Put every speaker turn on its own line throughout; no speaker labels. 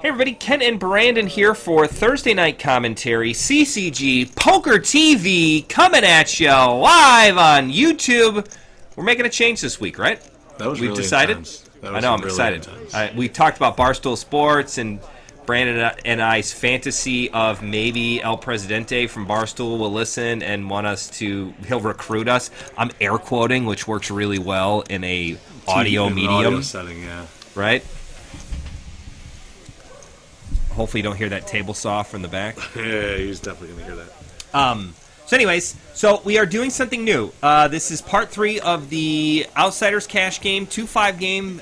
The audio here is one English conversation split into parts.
everybody, Ken and Brandon here for Thursday Night Commentary, CCG Poker TV, coming at you live on YouTube. We're making a change this week, right?
That was
We've
really
decided.
Intense.
I know, I'm
really
excited. We talked about Barstool Sports and Brandon and I's fantasy of maybe El Presidente from Barstool will listen and want us to, he'll recruit us. I'm air quoting, which works really well in a audio medium.
Audio setting, yeah.
Right? Hopefully you don't hear that table saw from the back.
Yeah, he's definitely going to hear that.
So anyways, we are doing something new. This is part 3 of the Outsiders Cash game, 2-5 game,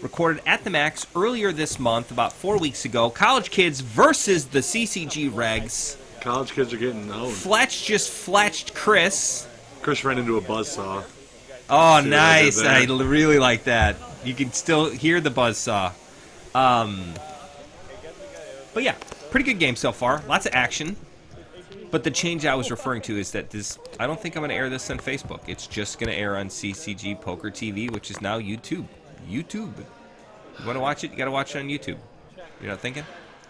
recorded at the Max earlier this month, about 4 weeks ago. College Kids versus the CCG regs.
College kids are getting owned.
Fletch just fletched Chris.
Chris ran into a buzzsaw.
Oh, nice. I really like that. You can still hear the buzzsaw. But yeah, pretty good game so far. Lots of action. But the change I was referring to is that this, I don't think I'm going to air this on Facebook. It's just going to air on CCG Poker TV, which is now YouTube. YouTube. You want to watch it? You got to watch it on YouTube. You're not thinking?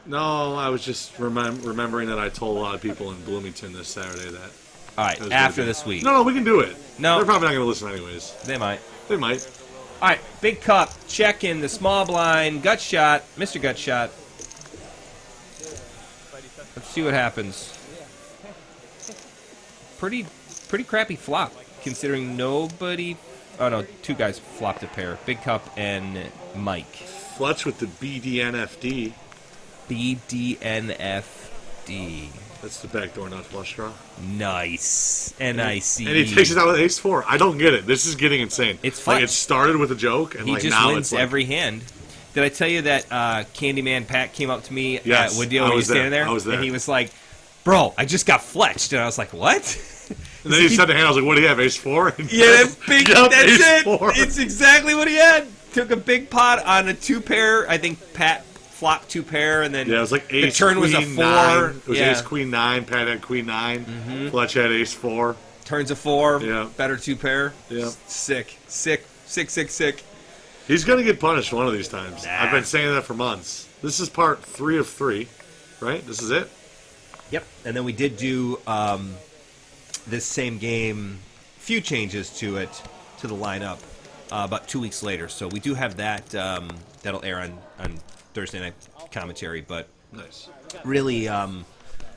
No, I was just remembering that I told a lot of people in Bloomington this Saturday that.
All right, after this week.
No, we can do it.
No.
They're probably not going to listen anyways.
They might.
They might.
All right, big cup, check in the small blind, Gutshot, Mr. Gutshot. Let's see what happens. Pretty crappy flop, considering nobody... Oh, no, 2 guys flopped a pair. Big Cup and Mike.
Fletch with the BDNFD.
BDNFD.
That's the backdoor not flush draw.
Nice. N-I-C-E.
And he takes it out with ace-4. I don't get it. This is getting insane.
It's fun.
Like, it started with a joke, and
he
like
just
now
wins
it's like...
every hand. Did I tell you that Candyman Pat came up to me at Wooddeal when he was standing there?
I was there.
And he was like, bro, I just got fletched. And I was like, what?
And then he said to hand, I was like, what do you have, ace-4?
Yeah, that's big.
Yep,
That's
ace-4.
it. It's exactly what he had. Took a big pot on a 2-pair. I think Pat flopped 2-pair, and then
yeah, it was like ace,
the turn was a 4.
9. It was
yeah.
ace, queen, 9. Pat had queen, 9. Mm-hmm. Fletch had ace-4.
Turns a 4.
Yeah.
Better 2-pair.
Yeah.
Sick.
He's going to get punished one of these times.
Nah.
I've been saying that for months. This is part 3 of 3, right? This is it?
Yep. And then we did do this same game, few changes to it, to the lineup, about 2 weeks later. So we do have that. That'll air on Thursday Night Commentary. But
nice.
Really, I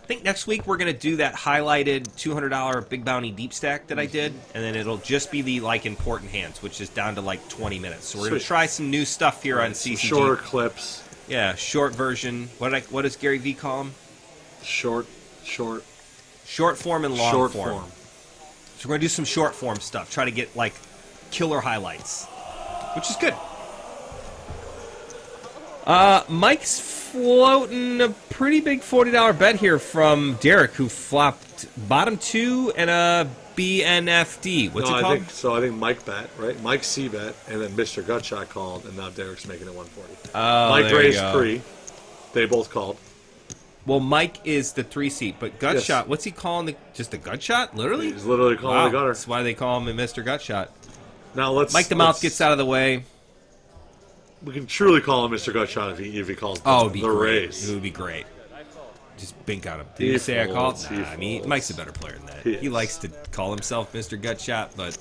think next week we're going to do that highlighted $200 Big Bounty Deep Stack that I did. And then it'll just be the important hands, which is down to like 20 minutes. So we're going to try some new stuff here on CCG.
Shorter clips.
Yeah, short version. What does Gary V call them?
Short
form and long form.
form.
So we're going to do some short form stuff. Try to get, like, killer highlights, which is good. Mike's floating a pretty big $40 bet here from Derick, who flopped bottom 2 and a BNFD. What's it called?
I think Mike bet, right? Mike C bet, and then Mr. Gutshot called, and now Derick's making it 140.
Oh,
Mike
there
raised
you go.
3. They both called.
Well, Mike is the 3 seat, but Gutshot,
Yes.
what's he calling just the Gutshot? Literally?
He's literally calling the gutter.
That's why they call him Mr. Gutshot.
Now let's...
Mike the Mouth gets out of the way.
We can truly call him Mr. Gutshot if he calls
Oh, it'd be
the
great.
raise.
It would be great. Just bink on him. Did you say I called? Nah, I mean, Mike's a better player than that. He likes to call himself Mr. Gutshot, but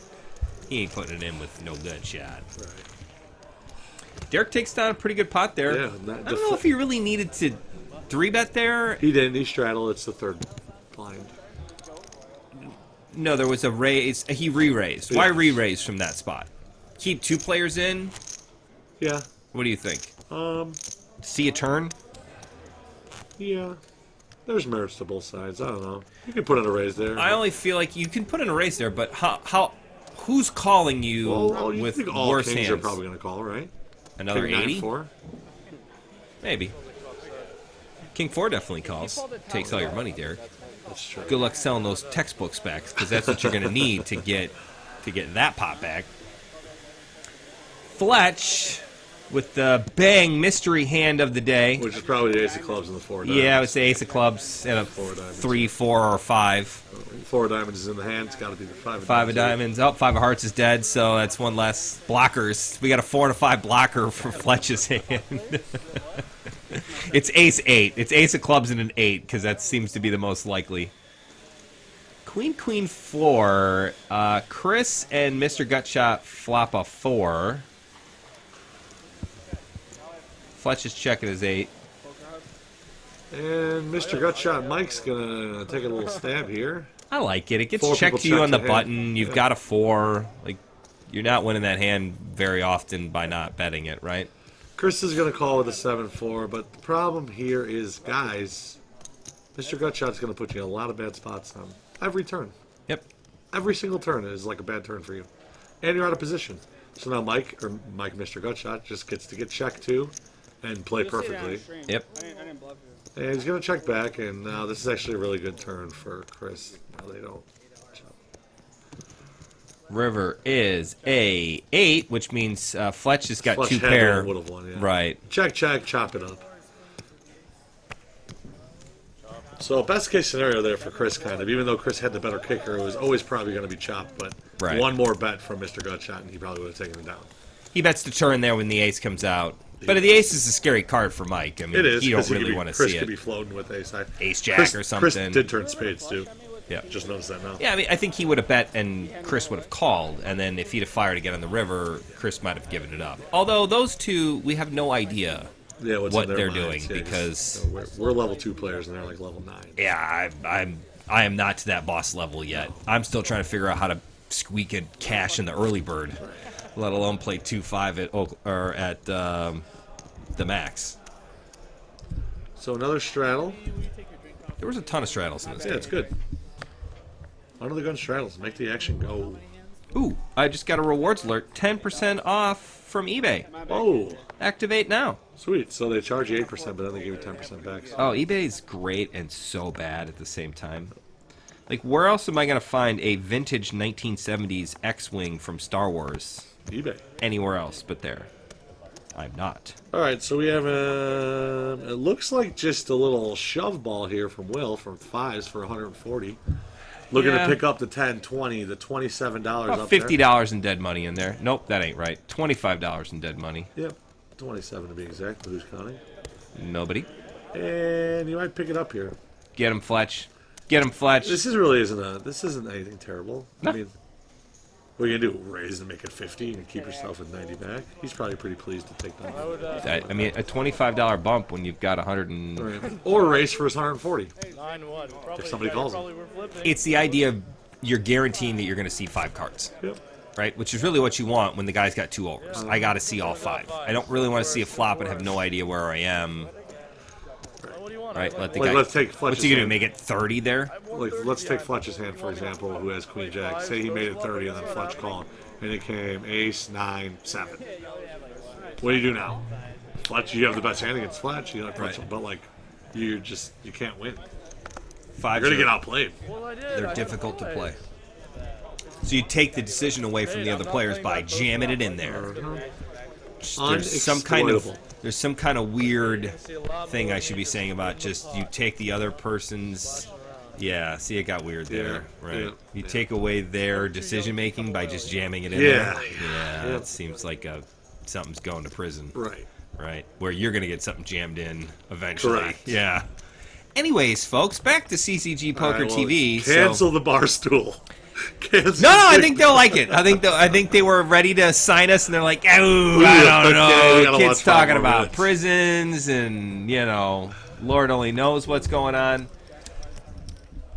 he ain't putting it in with no Gutshot.
Right.
Derick takes down a pretty good pot there.
Yeah,
I don't know if he really needed to 3-bet there.
He didn't. He straddled. It's the third blind.
No, there was a raise. He re-raised.
Yeah.
Why re-raise from that spot? Keep 2 players in?
Yeah.
What do you think? See a turn?
Yeah. There's merits to both sides. I don't know. You can put in a raise there.
I only feel like you can put in a raise there, but who's calling you
you
with
think all
worse
kings
hands?
are probably going to call, right?
Another
King
80?
9-4?
Maybe. King 4 definitely calls. Takes all your money, Derick.
That's true.
Good luck selling those textbooks back, because that's what you're going to need to get that pot back. Fletch with the bang mystery hand of the day.
Which is probably the ace of clubs and the 4 diamonds.
Yeah, it was the ace of clubs and a 3, 4, or 5.
4 diamonds is in the hand. It's got to be the 5 of diamonds.
5 of diamonds. Oh, 5 of hearts is dead, so that's one less blockers. We got a 4 and a 5 blocker for Fletch's hand. It's ace 8. It's ace of clubs and an 8, because that seems to be the most likely. Queen, queen, 4. Chris and Mr. Gutshot flop a 4. Fletch is checking his 8.
And Mr. Gutshot Mike's going to take a little stab here.
I like it. It gets
4
checked
people
to you
check
on the
the
button.
hand.
You've got a 4. Like, you're not winning that hand very often by not betting it, right?
Chris is going to call with a 7-4, but the problem here is, guys, Mr. Gutshot's going to put you in a lot of bad spots on every turn.
Yep.
Every single turn is like a bad turn for you. And you're out of position. So now Mike, Mr. Gutshot, just gets to get checked too and play perfectly.
Yep.
And he's going to check back, and now this is actually a really good turn for Chris. Now they don't.
River is a 8, which means Fletch has got
Fletch
2
had
pair.
one, would've won, yeah.
Right.
Check, chop it up. So best case scenario there for Chris, kind of. Even though Chris had the better kicker, it was always probably going to be chopped. But
Right.
one more bet from Mr. Gutshot, and he probably would have taken him down.
He bets the turn there when the ace comes out. But the ace is a scary card for Mike. I mean,
It is.
you don't
'Cause he
really
could be-
want to
Chris
see
could
it.
be floating with ace high.
Ace jack
Chris,
or something.
Chris did turn spades too.
Yeah.
Just noticed that now.
Yeah, I mean, I think he would have bet and Chris would have called, and then if he'd have fired again on the river, Chris might have given it up. Although those two, we have no idea
Yeah, what's
what
in
they're
their minds.
doing
Yeah,
because
we're level 2 players and they're like level 9.
yeah, I am not to that boss level yet. I'm still trying to figure out how to squeak a cash in the early bird, let alone play 2-5 at the max.
So another straddle.
There was a ton of straddles in this
Yeah,
game.
it's good. Under the gun straddles. Make the action go.
Ooh, I just got a rewards alert. 10% off from eBay.
Oh,
Activate now.
sweet. So they charge you 8%, but then they give you 10% back.
Oh, eBay's great and so bad at the same time. Like, where else am I going to find a vintage 1970s X-Wing from Star Wars?
eBay.
Anywhere else but there. I'm not.
All right, so we have it looks like just a little shove ball here from Will from 5s for 140. Looking
Yeah.
to pick up the 10, 20, the $27
About
up there.
$50 in dead money in there. Nope, that ain't right. $25 in dead money.
Yep, 27 to be exact. But who's counting?
Nobody.
And you might pick it up here.
Get him, Fletch. Get him, Fletch.
This isn't anything terrible.
No.
I mean, what are you gonna do? Raise and make it 50 and keep yourself at 90 back? He's probably pretty pleased to take that.
I mean, a $25 bump when you've got 100 and...
Right. Or raise for his 140.
9-1.
If somebody calls him.
It's the idea of you're guaranteeing that you're going to see 5 cards.
Yep.
Right? Which is really what you want when the guy's got 2 overs. I got to see all 5. I don't really want to see a flop and have no idea where I am. Right? Let the
Like,
guy...
let's take
What's
Fletch's
he going to
hand.
make it 30 there?
Like, let's take Fletch's hand, for example, who has Queen Jack. Say he made it 30 and then Fletch called. And it came ace, 9, 7. What do you do now? Fletch, you have the best hand against Fletch. You know,
Right.
but, like, you can't win.
5
You're going to get outplayed.
They're difficult to play. So you take the decision away from the other players by jamming it in there. There's some kind of weird thing I should be saying about just you take the other person's. Yeah, see, it got weird there, right?
yeah,
You take away their decision making by just jamming it in
Yeah,
there.
yeah.
Yeah, it seems like something's going to prison,
Right.
right? Where you're gonna get something jammed in eventually.
Correct.
Yeah. Anyways, folks, back to CCG Poker
All right, well,
TV.
Cancel the bar stool. Cancel
No, I
the-
think they'll like it. I think they were ready to sign us, and they're like, "Oh,
Yeah,
I don't
okay, we
know."
gotta
Kids
watch 5
talking
more
about
minutes.
prisons, and Lord only knows what's going on.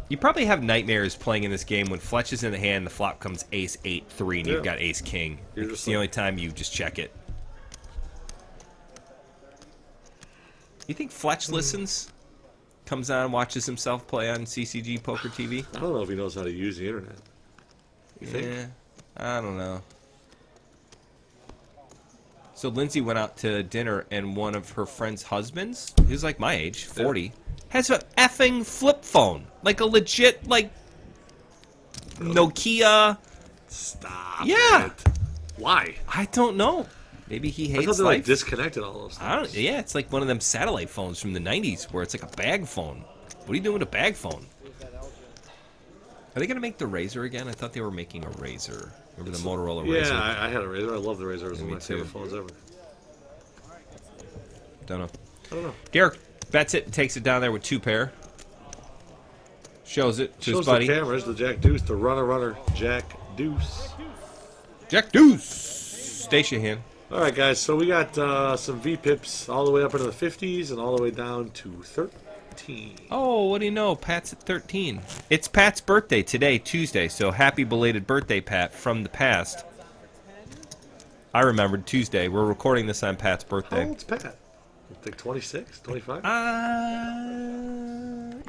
You probably have nightmares playing in this game when Fletch is in the hand, the flop comes ace 8-3, and you've
Yeah.
got ace king.
You're
It's
just
the
like-
only time you just check it. You think Fletch listens? Comes on, watches himself play on CCG Poker TV?
I don't know if he knows how to use the internet. You think?
Yeah, I don't know. So Lindsay went out to dinner, and one of her friend's husbands, he was like my age, 40, has a effing flip phone. Like a legit, like, Nokia.
Stop
Yeah.
it. Why?
I don't know. Maybe he
I
hates
thought they
life.
like disconnected all those things.
I don't. Yeah, it's like one of them satellite phones from the '90s, where it's like a bag phone. What are you doing with a bag phone? Are they gonna make the Razor again? I thought they were making a Razor. Remember the Motorola Razor?
Yeah, I had a Razor. I love the Razor. It was one of
me
my favorite
too.
phones ever.
Don't know.
I don't know.
Derick bets it and takes it down there with 2 pair. Shows it to
Shows
his buddy.
the cameras, the Jack Deuce, the runner, Jack Deuce.
Jack Deuce. Station hand.
All right, guys. So we got some V-pips all the way up into the 50s and all the way down to 13.
Oh, what do you know? Pat's at 13. It's Pat's birthday today, Tuesday. So happy belated birthday, Pat, from the past. I remembered Tuesday. We're recording this on Pat's
How
birthday.
old's Pat? I think 26, 25.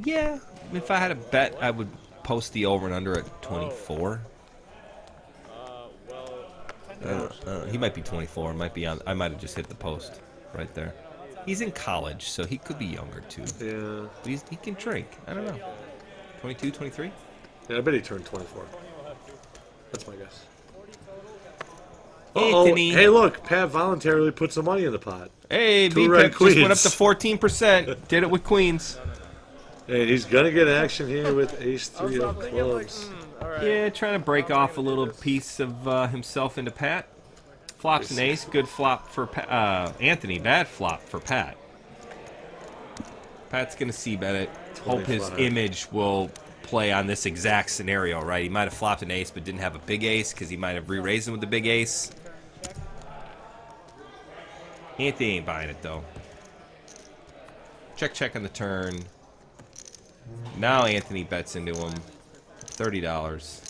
Yeah. If I had a bet, I would post the over and under at 24. He might be 24. Might be on. I might have just hit the post right there. He's in college, so he could be younger too.
Yeah.
But he can drink. I don't know. 22, 23?
Yeah, I bet he turned 24. That's my guess.
Anthony.
Hey, look, Pat voluntarily put some money in the pot.
Hey,
Two red
VPEP just went up
queens.
to 14%. Did it with queens.
And he's gonna get action here with Ace-3 of clubs.
Yeah, trying to break off a little piece of himself into Pat. Flops an ace. Good flop for Anthony. Bad flop for Pat. Pat's going to see bet it. Hope his
25.
image will play on this exact scenario, right? He might have flopped an ace but didn't have a big ace because he might have re-raised him with the big ace. Anthony ain't buying it, though. Check on the turn. Now Anthony bets into him. $30.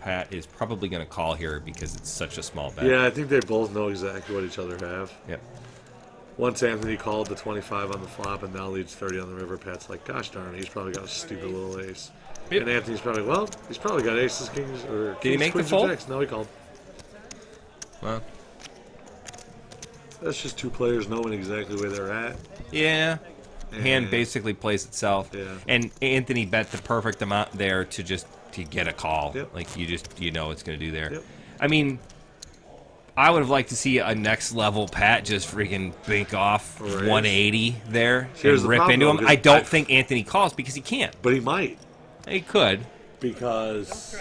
Pat is probably going to call here because it's such a small bet.
Yeah, I think they both know exactly what each other have.
Yep.
Once Anthony called the 25 on the flop and now leads 30 on the river, Pat's like, gosh darn it, he's probably got a stupid little ace.
Yep.
And Anthony's probably, well, he's probably got aces, kings, or kings,
Did he make the
queens,
fold?
or jacks. No, he called.
Well,
That's just two players knowing exactly where they're at.
yeah. Hand
And-
basically plays itself.
Yeah.
And Anthony bet the perfect amount there to get a call.
Yep.
Like you know it's going to do there.
Yep.
I mean, I would have liked to see a next level Pat just freaking bank off
Raise.
180 there
Here's
and
the
rip
problem,
into
though,
him.
because
I don't think Anthony calls because he can't.
But he might,
He could.
because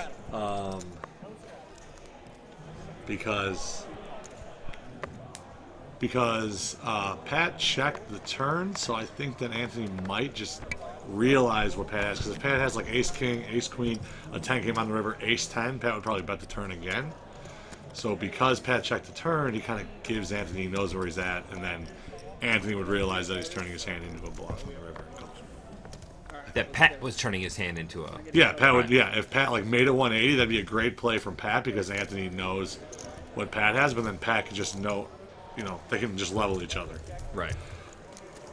Pat checked the turn, so I think that Anthony might just realize what Pat has. Because if Pat has like ace king, ace queen, a 10 came on the river, ace 10, Pat would probably bet the turn again. So because Pat checked the turn, he kind of gives Anthony, he knows where he's at, and then Anthony would realize that he's turning his hand into a bluff on the river. And goes.
That Pat was turning his hand into a...
Yeah, Pat would. Yeah, if Pat like made it 180, that'd be a great play from Pat because Anthony knows what Pat has, but then Pat can just know, they can just level each other.
Right.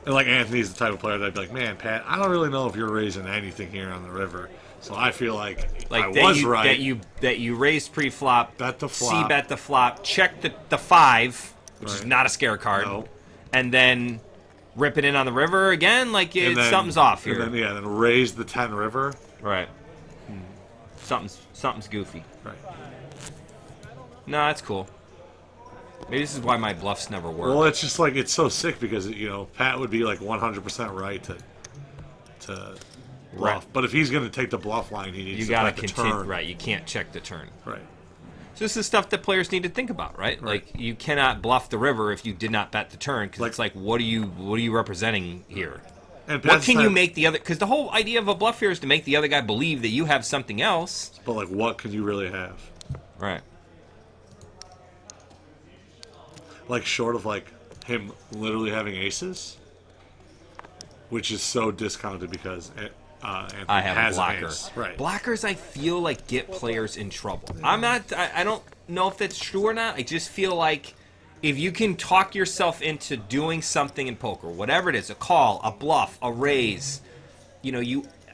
And like Anthony's the type of player that'd be like, man, Pat, I don't really know if you're raising anything here on the river, so I feel like I was right.
That you raised pre-flop,
Bet the flop.
C-bet the flop, check the 5, which is
Right.
not a scare card,
No.
and then rip it in on the river again. Like
And then-
something's off here.
And then raise the 10 river.
Right. Something's goofy.
Right.
No, that's cool. Maybe this is why my bluffs never work.
Well, it's just like it's so sick because Pat would be like 100% right to bluff,
Right.
but if he's going to take the bluff line, he needs
you
to
gotta
bet the
continue.
turn.
Right. You can't check the turn.
Right.
So this is stuff that players need to think about, right?
Right.
Like you cannot bluff the river if you did not bet the turn, because it's like, what are you representing here?
And
What
Pat's
can you
type-
make the other? Because the whole idea of a bluff here is to make the other guy believe that you have something else.
But like, what can you really have?
Right.
Like short of like him literally having aces, which is so discounted because Anthony
I have
has
a
an
blocker.
ace. Right.
Blockers, I feel like get players in trouble. I don't know if that's true or not. I just feel like if you can talk yourself into doing something in poker, whatever it is, a call, a bluff, a raise,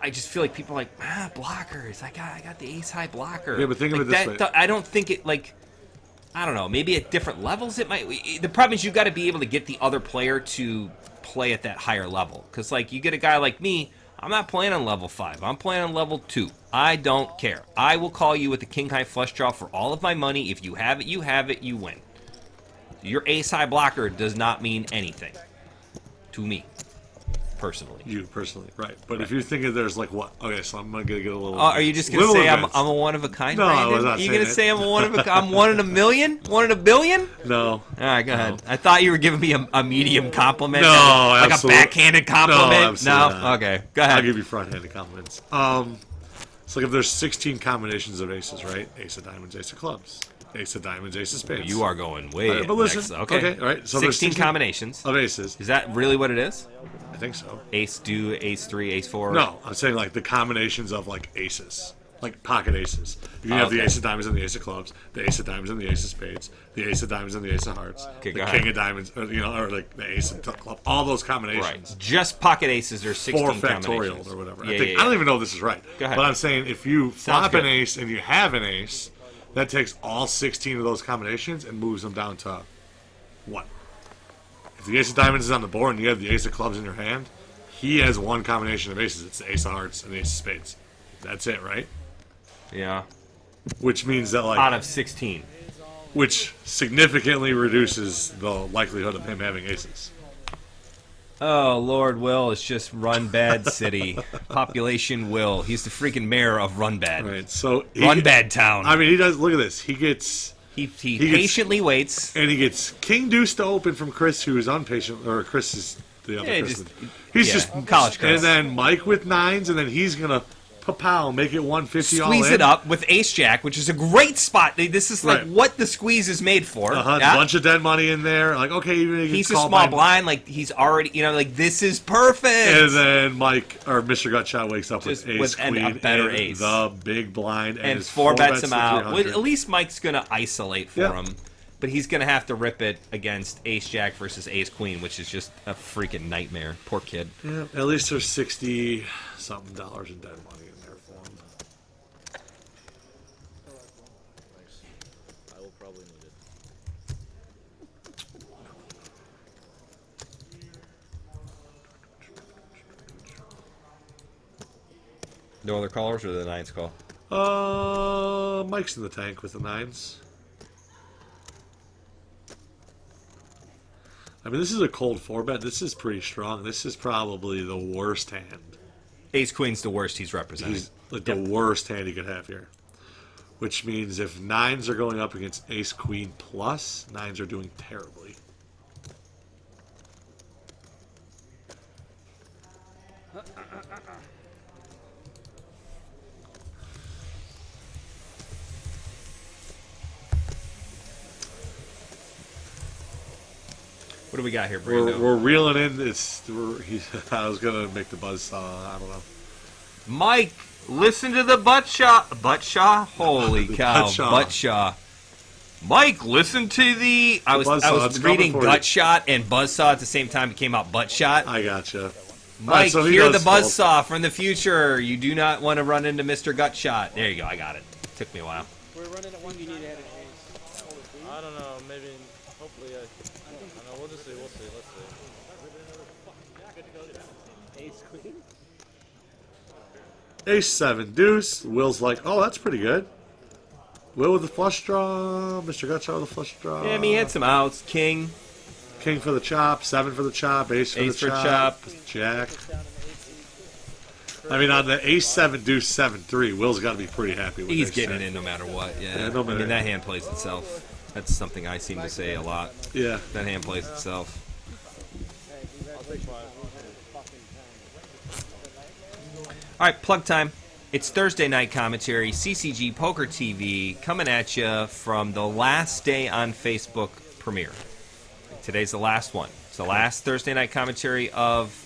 I just feel like people are like, blockers. I got the ace high blocker.
Yeah, but think of
Like,
it this way.
I don't think it like. I don't know. Maybe at different levels it might. The problem is you got to be able to get the other player to play at that higher level. Because like you get a guy like me, I'm not playing on level 5. I'm playing on level 2. I don't care. I will call you with the king high flush draw for all of my money. If you have it, you have it. You win. Your ace-high blocker does not mean anything to me, personally.
You personally, right? But if you're thinking there's like what? Okay, so I'm gonna get a little.
Are you just gonna say I'm a one of a kind?
No,
Brandon?
I was not
Are you
saying
gonna say I'm a one of a? I'm one in a million? One in a billion?
No.
All right, go ahead. I thought you were giving me a medium compliment.
No,
like
absolutely.
a backhanded compliment.
No, absolutely not.
Okay, go ahead.
I'll give you front-handed compliments. So like if there's 16 combinations of aces, right? Ace of diamonds, ace of clubs, ace of diamonds, ace of spades.
You are going way.
But listen,
next. Okay,
all right. So
16 combinations
of aces.
Is that really what it is?
I think so.
Ace deuce, ace three, ace four.
No, I'm saying like the combinations of like aces, like pocket aces. You have the ace of diamonds and the ace of clubs, the ace of diamonds and the ace of spades, the ace of diamonds and the ace of hearts,
Okay,
the king of diamonds, or, or like the ace of club. All those combinations.
Right. Just pocket aces are 16
4
combinations.
factorial or whatever.
Yeah,
I don't even know if this is right.
Go ahead.
But I'm saying if you
Sounds
flop an
good.
ace and you have an ace, that takes all 16 of those combinations and moves them down to what? If the ace of diamonds is on the board and you have the ace of clubs in your hand, he has one combination of aces. It's the ace of hearts and the ace of spades. That's it, right?
Yeah.
Which means that
Out of 16.
which significantly reduces the likelihood of him having aces.
Oh, Lord Will is just Run Bad City. Population Will. He's the freaking mayor of Run Bad.
Right. So
Run Bad Town.
I mean, he does. Look at this. He gets.
He
gets-
patiently waits.
And he gets King Deuce to open from Chris, who is unpatient, or Chris is the other
Yeah,
Chris.
just-
He's
yeah,
just
college Chris.
And then Mike with nines, and then he's gonna pow make it 150 all
Squeeze
in.
it up with Ace Jack, which is a great spot. This is like
Right.
what the squeeze is made for.
A
Yeah?
bunch of dead money in there. Like, okay, even if
He's a
call
small
by-
blind. Like he's already, like this is perfect.
And then Mike or Mr. Gutshot wakes up
Just
with ace,
with
queen,
a better
and
ace.
the big blind,
and
his
four bets
to
him out.
300.
Well, at least Mike's gonna isolate for
Yeah.
him, but he's gonna have to rip it against Ace Jack versus Ace Queen, which is just a freaking nightmare. Poor kid.
Yeah, at least there's $60-something in dead money in there for him.
I will probably need it.
No other callers or the nines call?
Mike's in the tank with the nines. I mean, this is a cold 4-bet. This is pretty strong. This is probably the worst hand.
Ace Queen's the worst he's representing.
He's like the worst hand he could have here. Which means if nines are going up against ace queen plus, nines are doing terribly.
What do we got here,
We're,
Brando?
we're reeling in this. I was gonna make the buzz. I don't know.
Mike, listen to the Butt-Shaw? Holy
The
cow,
Butt-Shaw.
Butt-Shaw. Mike, listen to the... I was
Buzzsaw, it's
reading
coming for you.
Gutshot and Buzzsaw at the same time. It came out Butt-Shot.
I gotcha.
Mike,
so he
hear the
does fold.
Buzzsaw from the future. You do not want to run into Mr. Gutshot. There you go, I got it. Took me a while.
We're running at one. You need to add an ace.
I don't know. Maybe. Hopefully. I don't know. We'll just see. We'll see. Let's see.
Ace queen.
Ace 7 deuce. Will's like, oh, that's pretty good. Will with the flush draw. Mr. Gutshot with the flush draw.
Yeah, I mean, he had some outs. King.
King for the chop. 7 for the chop. Ace for
Ace
the
for
chop.
chop.
Jack.
Down an ace.
I mean, on the ace 7 deuce 7 3, Will's got to be pretty happy with
He's
ace
getting
7.
it in no matter what. Yeah,
Yeah, no
I
matter-
mean, that hand plays itself. That's something I seem to say a lot.
Yeah.
That hand plays itself.
Hey, congratulations. Fucking time.
All right, plug time. It's Thursday night commentary, CCG Poker TV, coming at you from the last day on Facebook premiere. Today's the last one. It's the last Thursday night commentary of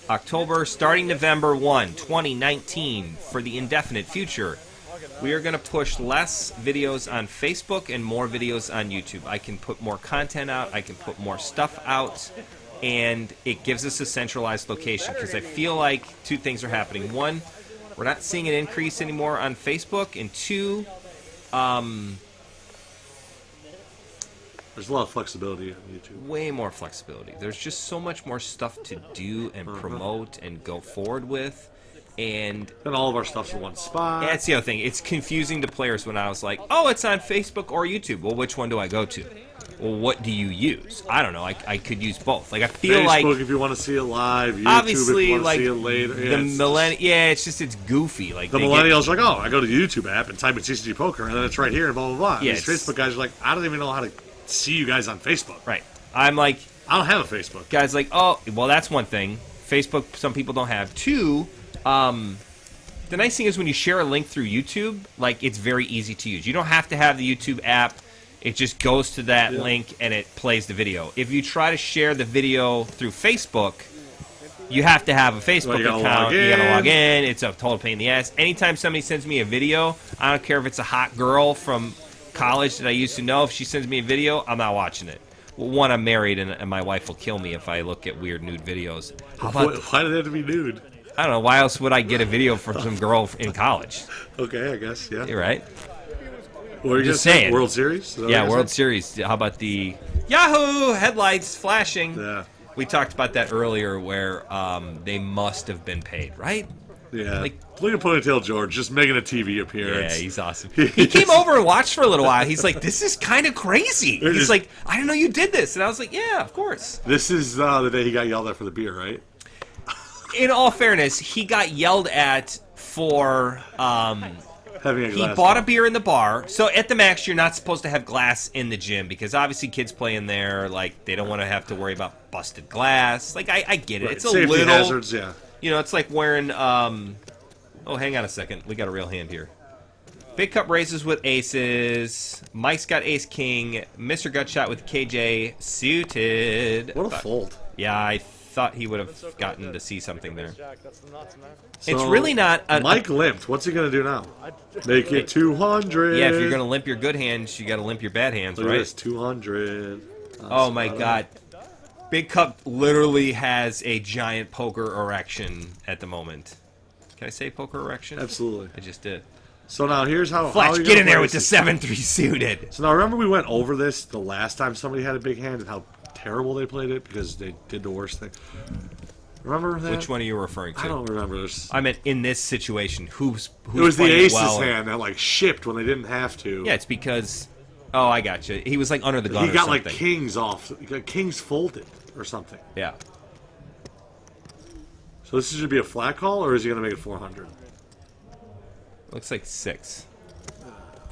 October, starting November 1, 2019, for the indefinite future. We are going to push less videos on Facebook and more videos on YouTube. I can put more content out, I can put more stuff out, and it gives us a centralized location because I feel like two things are happening. One, we're not seeing an increase anymore on Facebook, and two,
There's a lot of flexibility on YouTube.
way more flexibility. There's just so much more stuff to do and promote and go forward with. And
And all of our stuff's in one spot.
that's the other thing. It's confusing to players when I was like, oh, it's on Facebook or YouTube. Well, which one do I go to? well, what do you use? I don't know. I could use both. Like I feel
Facebook
like
if you want to see it live. YouTube
obviously
if you want to
like
see it later.
the it's goofy. Like
The
they
millennials are like, oh, I go to the YouTube app and type in CCG Poker, and then it's right here, and blah, blah, blah.
Yeah,
These Facebook guys are like, I don't even know how to see you guys on Facebook.
Right. I'm like,
I don't have a Facebook.
guys like, oh, well, that's one thing. Facebook, some people don't have. Two, the nice thing is when you share a link through YouTube, like, it's very easy to use. You don't have to have the YouTube app. It just goes to that link, and it plays the video. If you try to share the video through Facebook, you have to have a Facebook account. You gotta log in. It's a total pain in the ass. Anytime somebody sends me a video, I don't care if it's a hot girl from college that I used to know. If she sends me a video, I'm not watching it. Well, one, I'm married, and my wife will kill me if I look at weird nude videos.
Why did it have to be nude?
I don't know. Why else would I get a video from some girl in college?
Okay, I guess, yeah.
You're right.
What are you
Just
saying?
saying.
World Series?
Yeah, World Series. How about the Yahoo headlights flashing?
Yeah.
We talked about that earlier where they must have been paid, right?
Yeah.
Like-
Look at Ponytail George just making a TV appearance.
Yeah, he's awesome. He came over and watched for a little while. He's like, this is kind of crazy. He's like, I didn't know you did this. And I was like, yeah, of course.
This is the day he got yelled at for the beer, right?
In all fairness, he got yelled at for
Having a
he
glass
bought a
cup.
beer in the bar. So at the max, you're not supposed to have glass in the gym because obviously kids play in there. Like, they don't want to have to worry about busted glass. Like, I get it.
Right.
It's a
Safety
little...
hazards, yeah.
You know, it's like wearing... oh, hang on a second. We got a real hand here. Big Cup raises with aces. Mike's got ace-king. Mr. Gutshot with KJ suited.
What a fold.
Yeah, I thought he would have gotten to see something there.
Jack, that's the nuts, man.
It's
So,
really not...
Mike limped. What's he going to do now? Make it 200.
Yeah, if you're going to limp your good hands, you got to limp your bad hands,
Look at
right?
this, 200.
Oh my God. Big Cup literally has a giant poker erection at the moment. Can I say poker erection?
Absolutely.
I just did.
So now here's how...
Fletch,
you
get in
gonna
there
play
with the
this.
7-3 suited.
So now remember we went over this the last time somebody had a big hand and how terrible they played it because they did the worst thing. Remember that?
Which one are you referring to?
I don't remember this.
I meant in this situation, who's
It was the
playing
aces
well?
hand that like shipped when they didn't have to.
Yeah, it's because... Oh, I got you. He was like under the gun
He
or
got
something.
like kings off. He got kings folded or something.
Yeah.
So this should be a flat call or is he going to make it 400?
Looks like 6.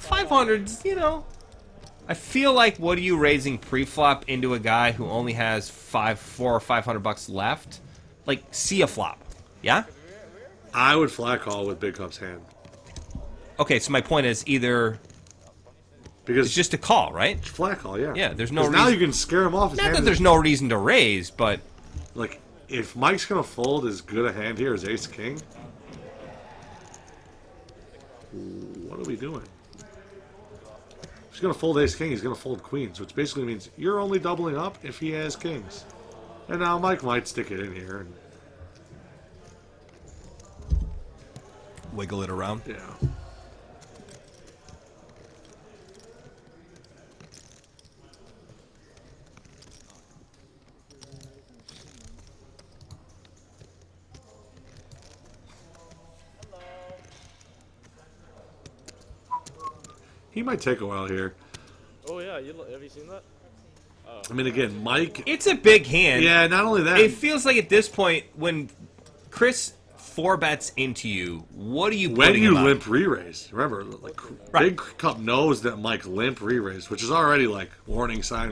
500's, you know. I feel like what are you raising pre-flop into a guy who only has $400 or $500 left? Like, see a flop. Yeah?
I would flat call with big cup's hand
Okay, so my point is either
because
it's just a call, right?
flat call. Yeah.
Yeah, there's no
'Cause now
reason-
you can scare him off. His
Not
hand
that
is-
there's no reason to raise, but
like if Mike's going to fold as good a hand here as ace king. What are we doing? He's going to fold ace king. He's going to fold queens, which basically means you're only doubling up if he has kings. And now Mike might stick it in here. And,
wiggle it around.
yeah. He might take a while here.
Oh yeah, have you seen that?
I mean, again, Mike.
It's a big hand.
Yeah, not only that.
It feels like at this point, when Chris 4-bets into you, what are you
When
putting
you
him up?
limp re-raise, remember, like
Right.
Big Cup knows that Mike limp re-raise, which is already like warning sign,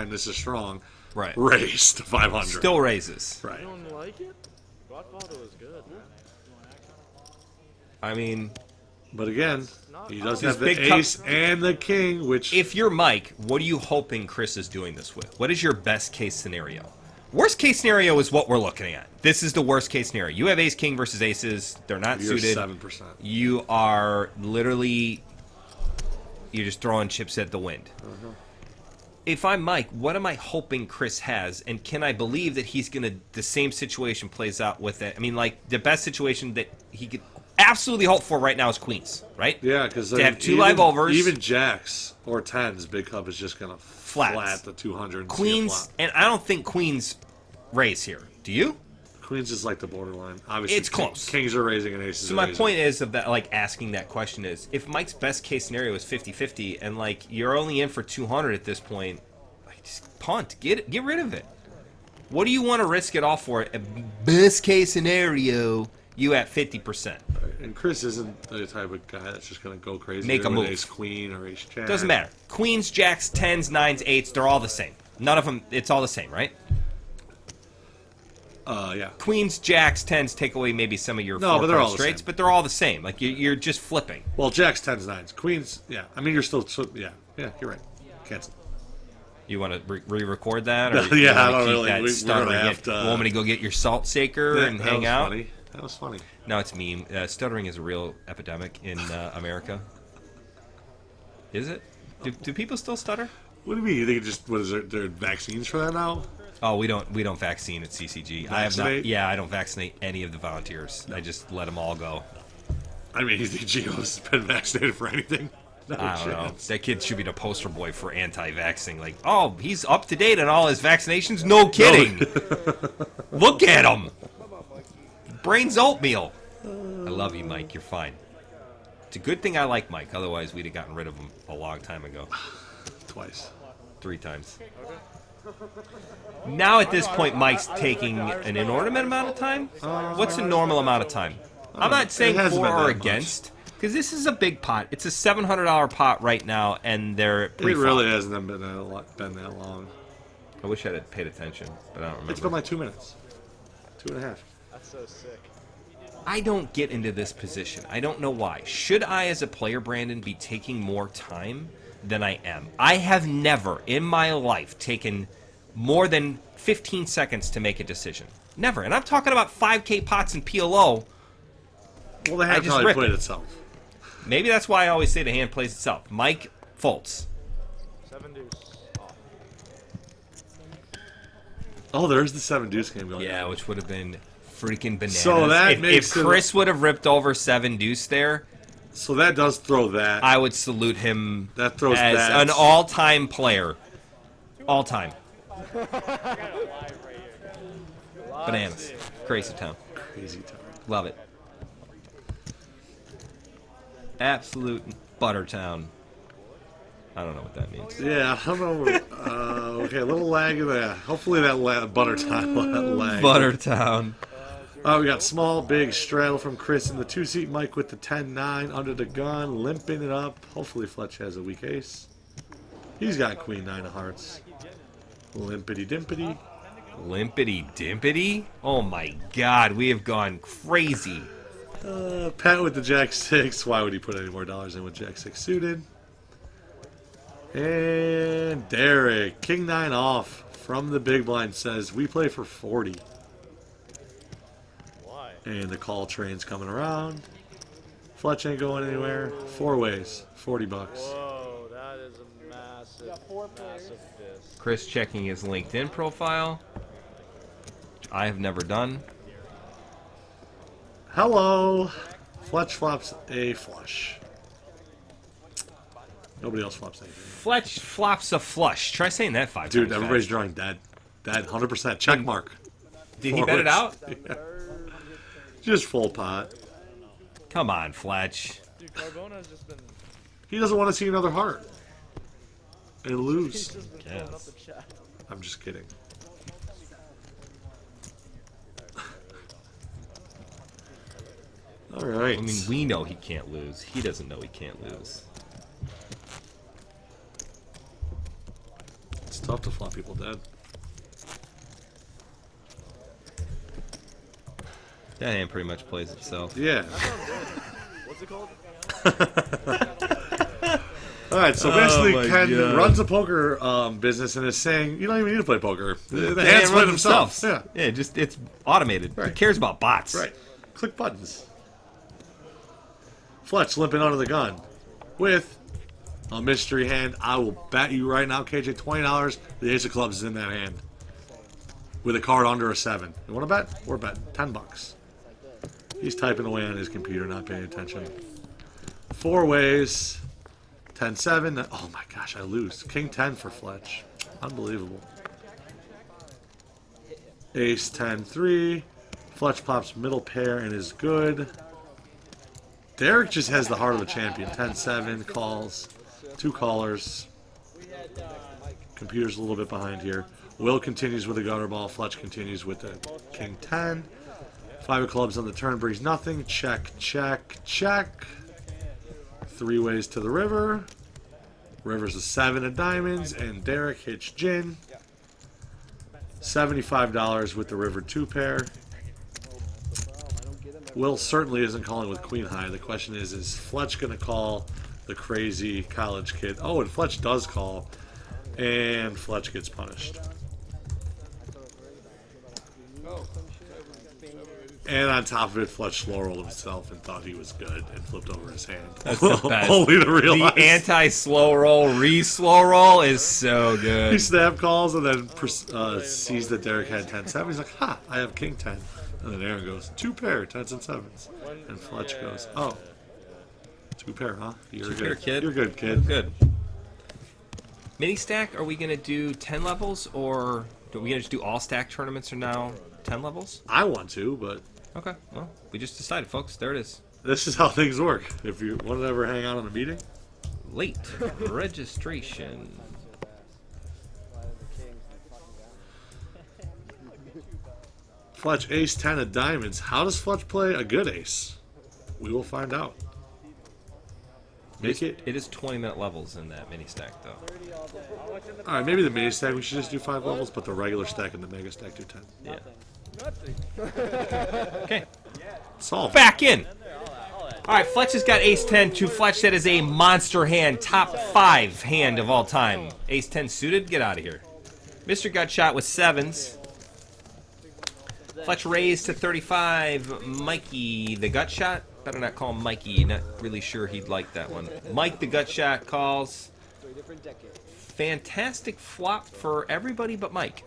this is strong.
Right.
Raise to 500.
Still raises.
right.
You don't like it? Godfather was good, man.
I mean,
But again, he does
This
have the
Big Cup-
ace and the king, which
if you're Mike, what are you hoping Chris is doing this with? What is your best case scenario? Worst case scenario is what we're looking at. This is the worst case scenario. You have ace king versus aces. They're not
you're
suited.
7%.
You are literally, you're just throwing chips at the wind. If I'm Mike, what am I hoping Chris has? And can I believe that he's going to, the same situation plays out with it? I mean, like, the best situation that he could absolutely hope for right now is queens, right?
Yeah, because
To have two live overs.
even jacks or tens, Big Cup is just gonna
Flats.
flat the 200. And see a
Queens,
flop.
and I don't think queens raise here. Do you?
Queens is like the borderline. Obviously,
It's close.
Kings are raising and aces.
So
are
my
raising.
point is of that, like, asking that question is, if Mike's best case scenario is 50-50, and, like, you're only in for 200 at this point, Just punt. Get rid of it. What do you want to risk it all for? Best case scenario, you at 50%.
And Chris isn't the type of guy that's just going to go crazy.
Make a
with
move.
Ace queen or ace jack.
Doesn't matter. Queens, jacks, 10s, 9s, 8s, they're all the same. None of them, it's all the same, right?
Yeah.
Queens, jacks, 10s take away maybe some of your
No, but they're all the
straights,
same.
but they're all the same. Like, you're just flipping.
Well, jacks, 10s, 9s. Queens, yeah. I mean, you're still, yeah. Yeah, you're right. Cancel.
You want to re-record that? Or
Yeah,
you
I
wanna
don't
keep
really-
that
we're
stuttering
gonna
in?
have to,
Want me to go get your salt shaker and hang out?
Funny. That was funny.
No, it's meme. Stuttering is a real epidemic in America. Is it? Do people still stutter?
What do you mean? You think it just, what is there vaccines for that now?
Oh, we don't vaccine at CCG. I have not.
Vaccinate?
Yeah, I don't vaccinate any of the volunteers. I just let them all go.
I mean, you think Gio's been vaccinated for anything? No
I don't know.
chance.
That kid should be the poster boy for anti-vaxxing. Like, oh, he's up to date on all his vaccinations? No kidding. Look at him. Brain's oatmeal. I love you, Mike. You're fine. It's a good thing I like Mike. Otherwise, we'd have gotten rid of him a long time ago.
Twice.
3 times. Now, at this point, Mike's taking an inordinate amount of time. What's a normal amount of time? I'm not saying
It hasn't
for
been
or
that much.
against, because this is a big pot. It's a $700 pot right now, and they're
It
pre-flop.
really hasn't been that long.
I wish I had paid attention, but I don't remember.
It's been like 2 minutes. 2.5.
That's so sick.
I don't get into this position. I don't know why. Should I, as a player, Brandon, be taking more time than I am? I have never in my life taken more than 15 seconds to make a decision. Never. And I'm talking about 5K pots and PLO.
Well, the
I
hand
just
probably
rip
played
it.
itself.
Maybe that's why I always say the hand plays itself. Mike Foltz.
7 deuce. Oh.
Oh, there's the 7 deuce game going.
Yeah, which would have been freaking bananas.
So that
if
makes it-
Chris would have ripped over 7 deuce there,
So that does throw that.
I would salute him
That throws
as
that.
an all-time player. All-time. Bananas. Crazy town.
Crazy time.
Love it. Absolute butter town. I don't know what that means.
Yeah, I don't know. Okay, a little lag in there. Hopefully that butter time will that lag.
Butter town.
We got small, big straddle from Chris in the 2-seat. Mike with the 10-9 under the gun, limping it up. Hopefully Fletch has a weak ace. He's got queen 9 of hearts. Limpity dimpity.
Limpity dimpity? Oh my god, we have gone crazy.
Pat with the jack 6. Why would he put any more dollars in with jack 6 suited? And Derick, king 9 off from the big blind, says we play for 40.
Why?
And the call train's coming around. Fletch ain't going anywhere. 4 ways, 40 bucks.
Whoa, that is a massive fist.
Chris checking his LinkedIn profile. Which I have never done.
Hello. Fletch flops a flush. Nobody else flops anything.
Fletch flops a flush. Try saying that 5
Dude,
times
everybody's
fast.
drawing dead. Dead, 100%. Check mark.
Did he bet it out?
Yeah. Just full pot.
Come on, Fletch.
Dude, Carbona's just been.
He doesn't want to see another heart. And
He's
lose.
just been filling up
Yes.
the chat.
I'm just kidding. All right.
I mean, we know he can't lose. He doesn't know he can't lose.
It's tough to flop people dead.
That hand pretty much plays itself.
Yeah.
What's it called?
All right, so
Oh
basically
my
Ken
God.
runs a poker business and is saying, you don't even need to play poker. The
The
hands
hand
play
runs
themselves.
themselves.
Yeah,
Yeah, just it's automated. Who
Right.
cares about bots?
right. Click buttons. Fletch limping under the gun with a mystery hand. I will bet you right now, KJ, $20 the ace of clubs is in that hand with a card under a 7. You want to bet? We're betting $10. He's typing away on his computer, not paying attention. 4 ways. 10-7. Oh my gosh, I lose. King 10 for Fletch. Unbelievable. Ace 10-3. Fletch pops middle pair and is good. Derick just has the heart of a champion. 10-7 calls. 2 callers. Computer's a little bit behind here. Will continues with the gutter ball. Fletch continues with the king 10. 5 of clubs on the turn brings nothing. Check, check, check. 3 ways to the river. River's a 7 of diamonds, and Derick hits gin. $75 with the river 2 pair. Will certainly isn't calling with queen high. The question is Fletch going to call the crazy college kid? Oh, and Fletch does call, and Fletch gets punished. And on top of it, Fletch slow rolled himself and thought he was good and flipped over his hand.
That's the best.
Only to realize
The anti-slow roll, re-slow roll is so good.
he snap calls and then sees that Derick had 10-7. He's like, ha, I have king 10. And then Aaron goes, 2 pair, 10s and 7s. And Fletch goes, oh, 2 pair, huh? You're
Two pair,
good.
kid.
You're good, kid.
Good. Mini stack, are we going to do 10 levels, or are we going to just do all stack tournaments are now 10 levels?
I want to, but
Okay, well, we just decided, folks. There it is.
this is how things work. If you want to ever hang out on a meeting,
Late registration.
Fletch ace 10 of diamonds. How does Fletch play a good ace? We will find out. Make it.
It is 20-minute levels in that mini stack, though.
All right, maybe the mini stack we should just do 5 levels, but the regular stack and the mega stack do 10.
Yeah. Okay.
Solved.
Back in. All right, Fletch has got ace 10 to Fletch. That is a monster hand, top 5 hand of all time. Ace 10 suited. Get out of here. Mr. Gutshot with 7s. Fletch raised to 35. Mikey the Gutshot. Better not call him Mikey. Not really sure he'd like that one. Mike the Gutshot calls. Fantastic flop for everybody but Mike.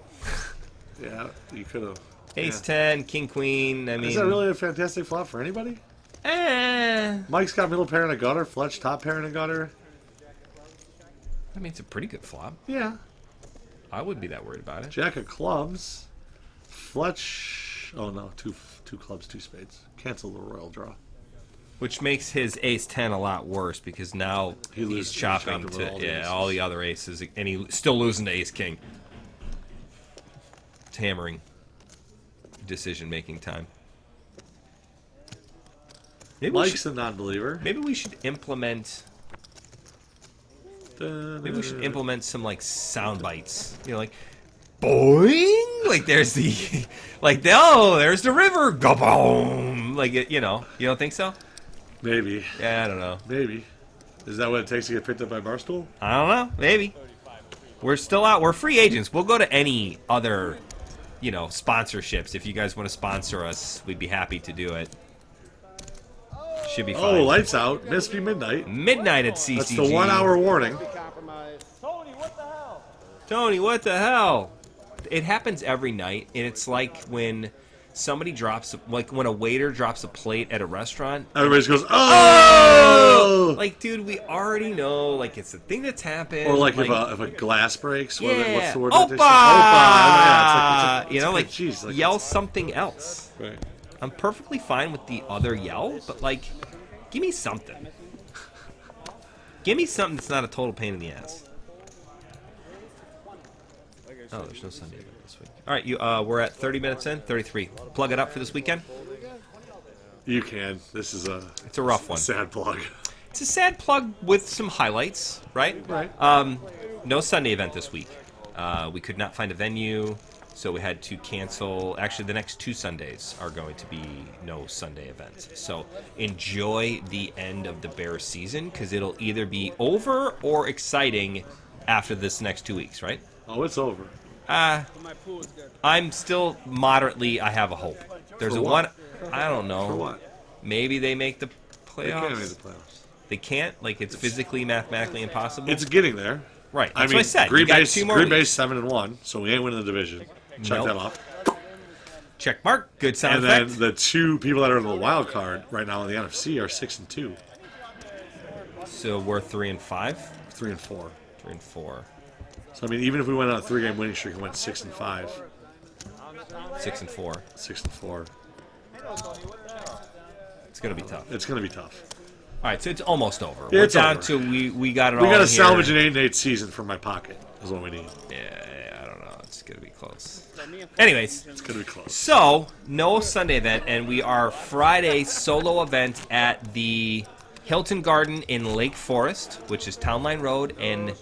Yeah, you could have.
Ace 10, king queen. I mean,
Is that really a fantastic flop for anybody?
I
Mike's got middle pair and a gutter. Fletch top pair and a gutter.
mean, it's a pretty good flop.
Yeah.
I wouldn't be that worried about it.
Jack of clubs. Fletch. Oh no, two clubs, 2 spades. Cancel the royal draw.
Which makes his ace 10 a lot worse because now he's chopping
with
to
all the
all the other aces, and he's still losing to ace king. It's hammering decision-making time.
Mike's a non-believer.
Maybe we should implement. Maybe we should implement some like sound bites. You know, like boing. Like there's the, like oh, there's the river. Go boom. Like you know, you don't think so?
Maybe.
Yeah, I don't know.
Maybe. Is that what it takes to get picked up by Barstool?
I don't know. Maybe. We're still out. We're free agents. We'll go to any other, sponsorships. If you guys want to sponsor us, we'd be happy to do it. Should be fine.
Oh, lights out. Must be midnight.
Midnight at CCG.
That's the 1 hour warning.
Tony, what the hell? It happens every night, and it's like when somebody drops, like when a waiter drops a plate at a restaurant.
Everybody just goes, oh!
Like, dude, we already know, like, it's a thing that's happened.
Or like if a glass breaks,
yeah.
what's the word?
Opa!
That they say? Opa! Yeah, it's
geez,
like
yell something else.
Right.
I'm perfectly fine with the other yell, but, like, give me something. Give me something that's not a total pain in the ass. Oh, there's no Sunday event this week. All right, we're at 30 minutes in, 33. Plug it up for this weekend.
You can. This is
It's a rough one.
sad plug.
It's a sad plug with some highlights, right?
Right.
No Sunday event this week. We could not find a venue, so we had to cancel. Actually, the next 2 Sundays are going to be no Sunday events. So enjoy the end of the Bears season, because it'll either be over or exciting after this next 2 weeks, right?
Oh, it's over.
I'm still moderately. I have a hope. There's
For
a
what?
one. I don't know.
For what?
Maybe they make the playoffs.
They can't make the playoffs.
They can't. Like it's physically, mathematically impossible.
It's getting there.
Right. That's
I mean,
what I said.
Green
You got
Bay's
2 more
Green
weeks.
Bay's 7-1, so we ain't winning the division. Check
Nope.
that off.
Check mark. Good sound
And
effect.
then the 2 people that are in the wild card right now in the NFC are 6-2,
So we're 3 and 5.
3 and 4.
3 and 4.
So I mean, even if we went on a 3-game winning streak and went 6 and 5,
6 and 4.
6 and 4,
It's gonna be tough.
it's going to be tough.
All right, so it's almost over.
Yeah,
We're
it's
down
over.
to we got it
We
all
got to
in
salvage
here.
an 8-8 season from my pocket. Is what we need.
Yeah, I don't know. It's gonna be close.
So me and
Anyways,
It's gonna be close.
so no Sunday event, and we are Friday solo event at the Hilton Garden in Lake Forest, which is Town Line Road in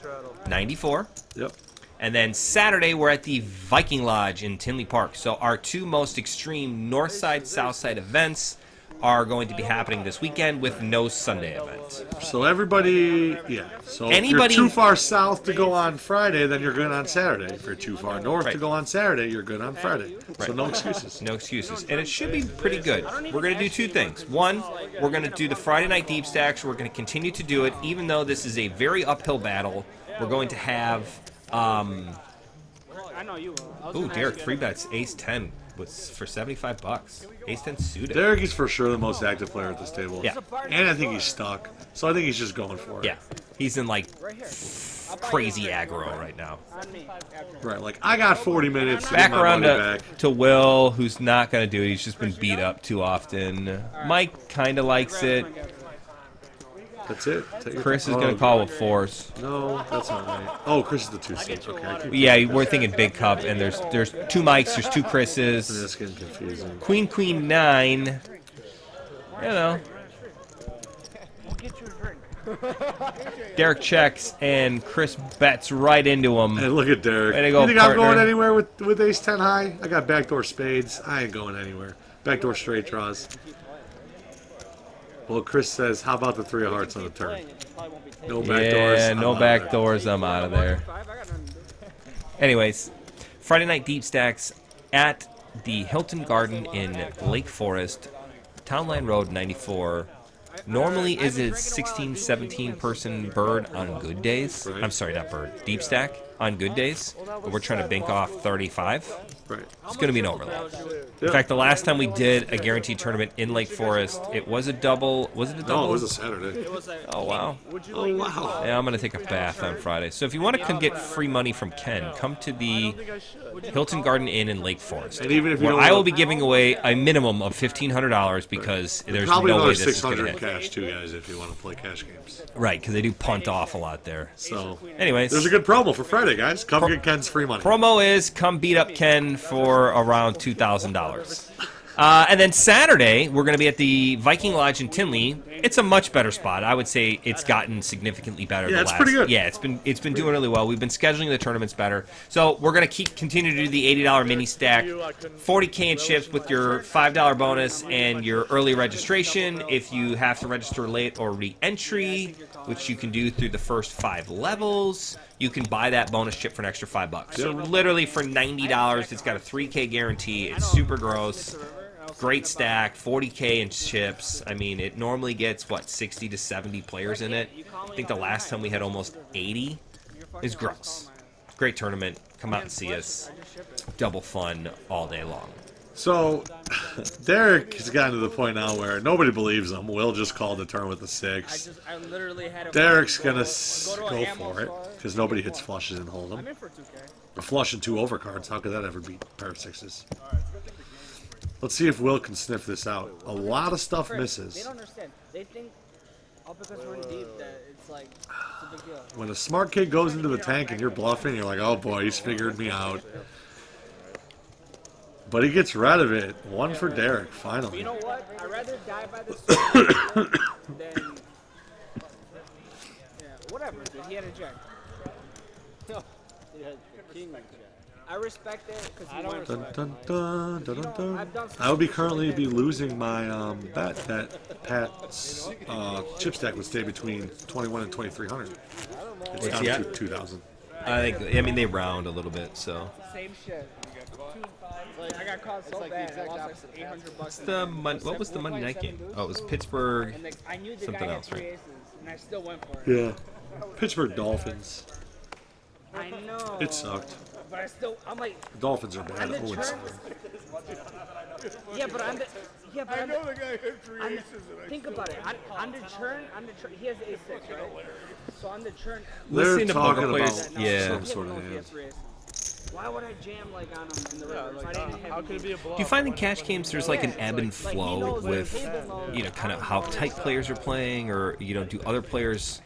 94.
Yep.
And then Saturday, we're at the Viking Lodge in Tinley Park. So our two most extreme north side, south side events are going to be happening this weekend with no Sunday event.
So everybody, yeah. So
Anybody-
if you're too far south to go on Friday, then you're good on Saturday. If you're too far north to
Right.
go on Saturday, you're good on Friday. So
Right.
no excuses.
No excuses. And it should be pretty good. We're going to do two things. One, we're going to do the Friday night deep stacks. We're going to continue to do it, even though this is a very uphill battle. We're going to have...
I know you will. I was
Ooh,
gonna
Derick,
ask you
free
that.
bets. Ace 10 was for $75. Ace 10 suited.
Derick is for sure the most active player at this table.
Yeah.
And I think he's stuck. So I think he's just going for it.
Yeah. He's in, like,
Right here.
crazy aggro right now.
On me. After.
Right. Like, I got 40 minutes to
Back
get my
around
money
to,
back.
to Will, who's not going to do it. He's just been beat up too often. Mike kind of likes it.
That's it. Take your-
Chris is
oh,
going to call with fours.
No, that's not right. Oh, Chris is the 2 seat. Okay. I keep
Yeah, we're thinking big cup, and there's two Mikes, there's two Chris's.
That's getting confusing.
Queen 9. You know.
We'll get you a drink.
Derek checks, and Chris bets right into him.
Hey, look at Derick.
Way to go,
You think I'm going
partner.
anywhere with ace 10 high? I got backdoor spades. I ain't going anywhere. Backdoor straight draws. Well, Chris says, how about the 3 of hearts on the turn? No backdoors.
Yeah,
I'm
no
out of there.
backdoors. I'm out of there. Anyways, Friday night deep stacks at the Hilton Garden in Lake Forest, Town Line Road 94. Normally is a 16, 17 person bird on good days.
Right.
I'm sorry, not bird. Deep stack on good days. But we're trying to bank off 35.
Right.
It's going to be an overlap. In
Yeah.
fact, the last time we did a guaranteed tournament in Lake Forest, it was a double. Was it a double?
No, it was a Saturday.
Oh, wow.
Oh, wow.
Yeah, I'm going to take a bath on Friday. So if you want to come get free money from Ken, come to the Hilton Garden Inn in Lake Forest.
And even if you
where
don't
I will
want-
be giving away a minimum of $1,500 because there's
Probably
no way
another
this is going to
600
hit.
cash, too, guys, if you want to play cash games.
Right, because they do punt off a lot there.
So,
Anyways,
there's a good promo for Friday, guys. Come get Ken's free money.
promo is come beat up Ken for around $2,000. And then Saturday, we're going to be at the Viking Lodge in Tinley. It's a much better spot. I would say it's gotten significantly better.
Yeah,
the
it's
last,
pretty good.
Yeah, it's been doing really well. We've been scheduling the tournaments better. So we're going to continue to do the $80 mini stack, 40K in chips with your $5 bonus and your early registration. If you have to register late or re-entry, which you can do through the first 5 levels, you can buy that bonus chip for an extra $5. So literally for $90, it's got a 3K guarantee. It's super gross. Great stack, 40K in chips. I mean, it normally gets, what, 60 to 70 players in it. I think the last time we had almost 80 is gross. Great tournament. Come out and see us. Double fun all day long.
So, Derick has gotten to the point now where nobody believes him. Will just called the turn with a 6.
I literally had it.
Derek's going to go for it because nobody hits flushes and hold
I'm
them.
in for 2K.
A flush and 2 overcards. How could that ever beat a pair of 6s? Let's see if Will can sniff this out. A lot of stuff
They
misses.
don't understand. They think, oh, because we're in deep, that it's like, it's a big deal.
When a smart kid goes into the tank and you're bluffing, you're like, oh boy, he's figured me out. But he gets rid of it. One for Derick,
You
finally.
know what? I'd rather die by the sword than. Yeah, whatever, dude. He had a jack. No. He had the king jack. I respect it because he went for
Dun,
it.
dun, dun, dun, dun, dun. I would be currently losing my bet that Pat's chip stack would stay between 21 and 2,300. It's down
Yeah.
to 2,000.
I mean, they round a little bit, so.
Same shit. Like, I got caught so bad. I lost like $800.
What was the Monday night game? Oh, it was Pittsburgh.
And like, I knew the
Something
guy had
else,
3
right?
aces, and I still went for it.
Yeah. Pittsburgh Dolphins.
I know.
It sucked.
But I still, I'm like,
Dolphins are bad.
on the
0 and
turn.
7.
Yeah, but on the, yeah, but
I
on
know
the,
the guy hit 3
on the,
aces and I
think about it. On the turn, he has ace 6, right? So on the turn,
They're
Listening to
talking
poker
about
players, yeah.
some sort of
he
hand.
has 3 aces. Why would I jam like on him in the river?
Like,
if I didn't have
how could it be a bluff?
Do you find in cash games there's like an ebb and
Like, he
flow
knows the
with,
table knows.
you know, kind of how tight players are playing, or, you know, do other players,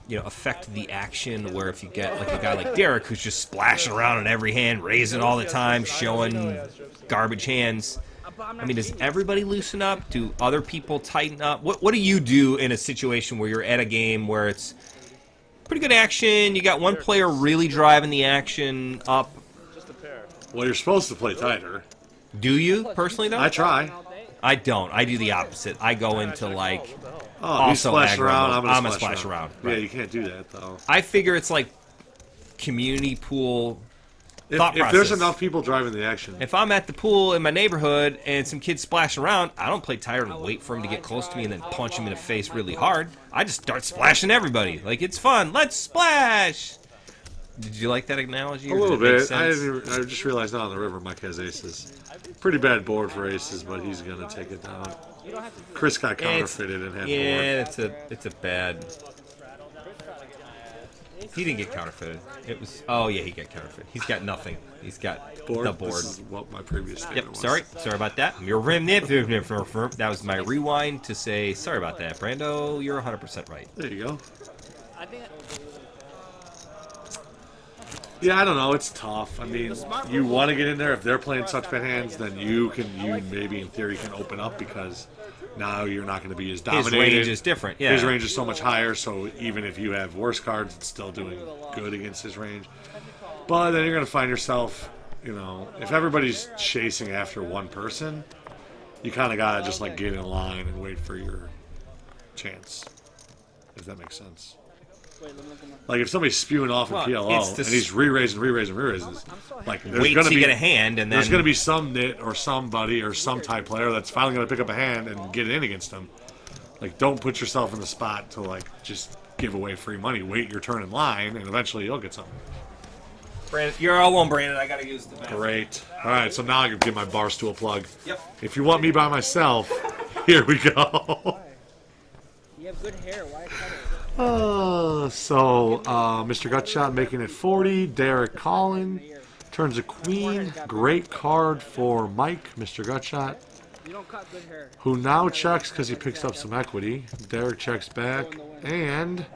you know, affect the action, where if you get like a guy like Derick who's just splashing around on every hand, raising all the time, showing garbage hands. I mean, does everybody loosen up? Do other people tighten up? What do you do in a situation where you're at a game where it's pretty good action, you got one player really driving the action up?
Just a pair.
Well, you're supposed to play tighter.
Do you, personally, though?
I try.
I don't. I do the opposite. I go into, like,
Oh, you
also
splash
aggro
around,
mode.
I'm
I'm
gonna
a splash around.
Yeah,
Right.
you can't do that, though.
I figure it's like community pool
If
thought
there's
process.
enough people driving the action.
If I'm at the pool in my neighborhood and some kids splashing around, I don't play tired and wait for him to get close to me and then punch him in the face really hard. I just start splashing everybody. Like, it's fun. Let's splash! Did you like that analogy?
A
or
little
did it make
bit.
sense?
I just realized now on the river Mike has aces. Pretty bad board for aces, but he's going to take it down. Chris got counterfeited and had board.
It's a bad... He didn't get counterfeited. It was... Oh, yeah, he got counterfeited. He's got nothing. He's got the board.
This is what my previous statement
Yep,
was.
sorry about that. That was my rewind to say sorry about that. Brando, you're 100% right.
There you go.
I think
Yeah, I don't know. It's tough. I mean, you want to get in there. If they're playing such bad hands, then you maybe in theory can open up because now you're not going to be as
His
dominated.
range is different, yeah.
His range is so much higher, so even if you have worse cards, it's still doing good against his range. But then you're going to find yourself, you know, if everybody's chasing after one person, you kind of got to just like get in line and wait for your chance, if that makes sense. Like if somebody's spewing off in
Well,
PLO
it's the
and he's re-raising, like there's
Wait
going
to
to be
get a hand, and then...
there's going to be some nit or somebody or some type player that's finally going to pick up a hand and get in against them. Like, don't put yourself in the spot to like just give away free money. Wait your turn in line, and eventually you'll get something.
Brandon, you're all alone, Brandon. I got to use the bathroom.
Great. All right, so now I can give my Barstool plug.
Yep.
If you want me by myself, here we go.
you have good hair. Why cut it?
So Mr. Gutshot making it 40. Derick calling. Turns a queen. Great card for Mike, Mr. Gutshot,
You don't cut good hair.
who now checks because he picks up some equity. Derick checks back. And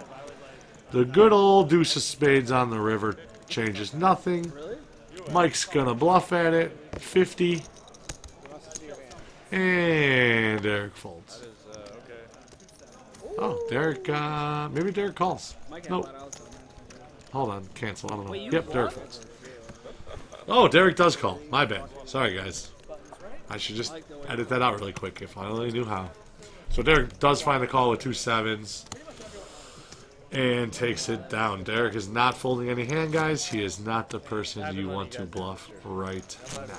the good old deuce of spades on the river changes nothing. Mike's going to bluff at it. 50. And Derick folds. Oh, Derick, maybe Derick calls. Nope. Hold on, cancel, I don't know. Yep, Derick folds. Oh, Derick does call. My bad. Sorry, guys. I should just edit that out really quick if I only knew how. So Derick does find the call with 2 sevens and takes it down. Derick is not folding any hand, guys. He is not the person you want to bluff right now.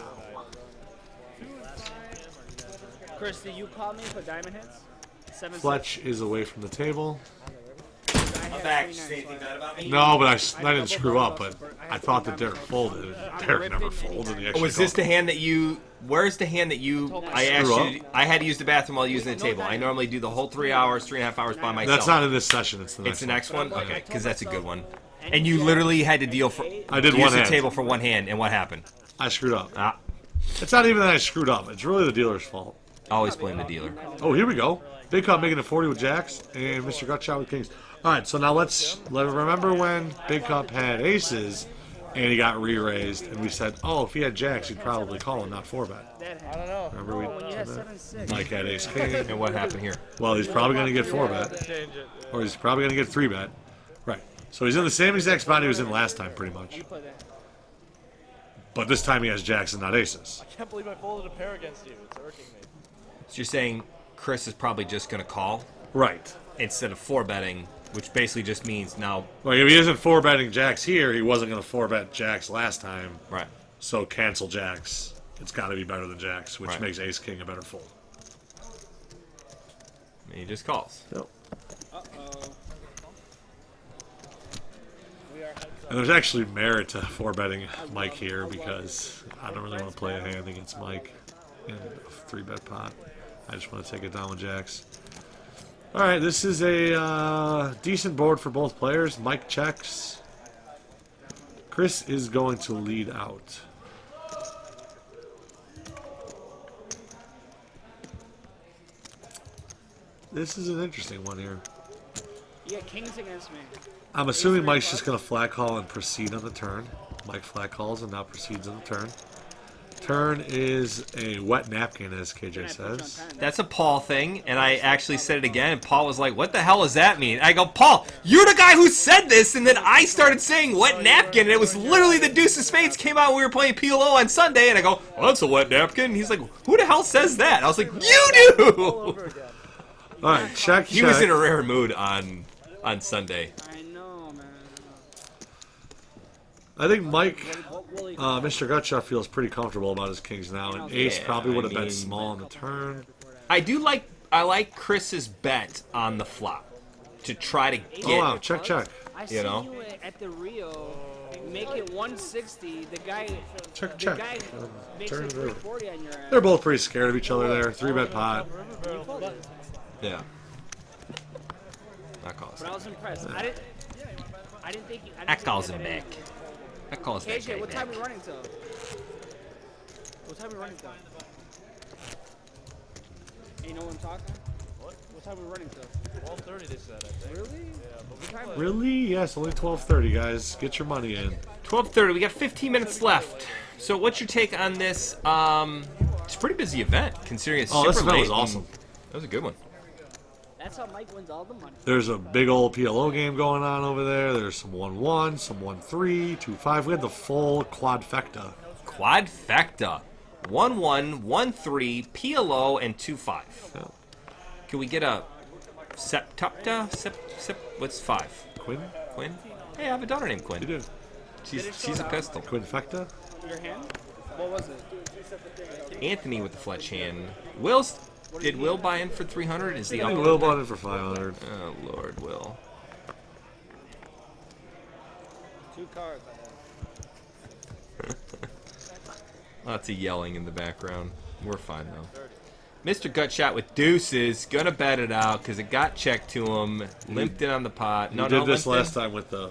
Chris, did you call me for diamond hits? 7-6.
Fletch is away from the table.
I'm back. Say anything bad about me?
No, but I didn't screw up, but I thought that Derick folded. Derick never folded. He actually
Was this
called.
the hand that you... Where's the hand that you... I asked
Screw
you... I had to use the bathroom while using the table. I normally do the whole 3 hours, 3.5 hours by myself.
That's not in this session. It's the next
It's the
one.
next one? Okay, because that's a good one. And you literally had to deal for...
I did
use
one
the
hand.
table for one hand, and what happened?
I screwed up.
Ah,
It's not even that I screwed up. It's really the dealer's fault.
always blame the dealer.
Oh, here we go. Big Cup making it 40 with jacks, and Mr. Gutshot with kings. All right, so now let's remember when Big Cup had aces, and he got re-raised, and we said, oh, if he had jacks, he'd probably call and not 4-bet.
I don't know.
Remember we
When you
said
had
that?
7-6.
Mike had ace king.
And what happened here?
Well, he's probably going to get 4-bet,
Change it.
or he's probably going to get 3-bet. Right. So he's in the same exact spot he was in last time, pretty much.
Play that.
But this time he has jacks and not aces.
I can't believe I folded a pair against you. It's irking me.
So you're saying Chris is probably just going to call
Right.
instead of 4-betting, which basically just means now...
Like, if he isn't 4-betting jacks here, he wasn't going to 4-bet jacks last time.
Right.
So cancel jacks. It's got to be better than jacks, which
Right.
makes ace king a better fold.
And he just calls.
Yep.
Uh-oh.
And there's actually merit to 4-betting Mike here because I don't really want to play a hand against Mike in a 3-bet pot. I just want to take it down with jacks. All right, this is a decent board for both players. Mike checks. Chris is going to lead out. This is an interesting one here.
You got kings against me.
I'm assuming Mike's just going to flag call and proceed on the turn. Mike flag calls and now proceeds on the turn. Turn is a wet napkin, as KJ says.
That's a Paul thing, and I actually said it again, and Paul was like, what the hell does that mean? I go, Paul, you're the guy who said this, and then I started saying wet napkin, and it was literally the Deuce of Spades came out when we were playing PLO on Sunday, and I go, well, that's a wet napkin. And he's like, who the hell says that? I was like, you do!
All right, check.
He was in a rare mood on Sunday.
I know, man.
I think Mike, Mr. Gutshot feels pretty comfortable about his kings now, and ace probably would have been small on the turn.
I like Chris's bet on the flop to try to get.
Oh wow, check.
I see you at the Rio make it 160. The guy.
Check.
The guy makes
Turn
it
it over.
340 on your ass.
They're both pretty scared of each other there. 3-bet pot.
Yeah. That calls.
But I was impressed. I didn't think.
That calls him back. That calls that guy
KJ, what time
back.
are we running till? What time are we running till? Hey, you know what I'm talking? What time are we running till?
12:30 they said, I think.
Really?
Yeah, but we can play.
Really? Yes, only 12:30, guys. Get your money in.
12:30. We got 15 minutes left. So, what's your take on this? It's a pretty busy event, considering it's super
This event
late.
was awesome.
That was a good one.
That's how Mike wins all the money.
There's a big old PLO game going on over there. There's some 1-1, some 1-3, 2-5. We had the full quadfecta.
Quadfecta. 1-1, 1-3, PLO, and 2-5.
Yeah.
Can we get a septupta? What's 5?
Quinn?
Quinn? Hey, I have a daughter named Quinn.
You do.
She's a pistol.
Quinfecta?
Your hand? What was it?
Anthony with the Fletch hand. Did Will buy in for 300? Is he
I
up?
think Will bought it for 500.
Oh Lord, Will.
2 cards.
Lots of yelling in the background. We're fine though. Mr. Gutshot with deuces, gonna bet it out because it got checked to him. Limped it on the pot.
You did this last time with the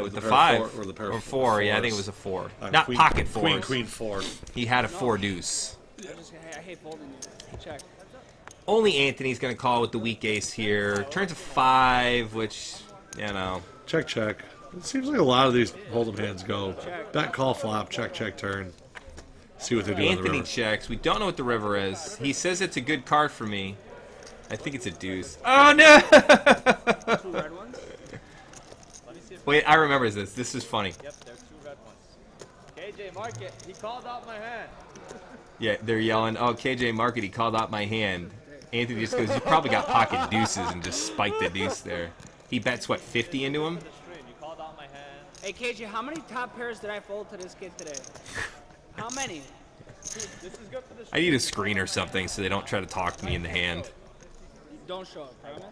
with the
pair of
5
four, or the pair
or
of
4. Yeah, I think it was a 4. Not
queen,
pocket 4s.
Queen 4.
He had a 4 deuce.
I hate folding you. Check.
Only Anthony's gonna call with the weak ace here. Turns a 5, which
Check. It seems like a lot of these hold'em hands go bet, call, flop, check, turn. See what they do on the
Anthony
river.
checks. We don't know what the river is. He says it's a good card for me. I think it's a deuce. Oh no!
2 red ones?
Wait, I remember this. This is funny.
Yep, there's 2 red ones. KJ, mark it. He called out my hand.
Yeah, they're yelling, oh, KJ Market, he called out my hand. Anthony just goes, you probably got pocket deuces and just spiked the deuce there. He bets, what, 50 into him?
You called out my hand.
Hey, KJ, how many top pairs did I fold to this kid today? How many?
This is good for the
I need a screen or something so they don't try to talk to me in the hand.
Don't show up, promise?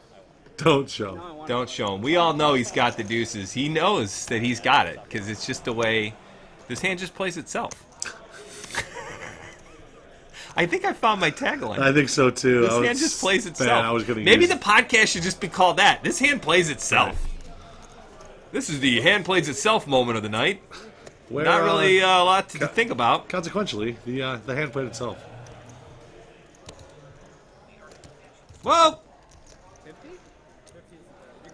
Don't show.
No, I want
Don't show him. We all know he's got the deuces. He knows that he's got it because it's just the way this hand just plays itself. I think I found my tagline.
I think so too.
This hand just plays itself.
Man, I was gonna
Maybe
use
the podcast should just be called that. This hand plays itself. This is the hand plays itself moment of the night.
Where,
Not really a lot to think about.
Consequentially, the hand played itself.
Well,
50?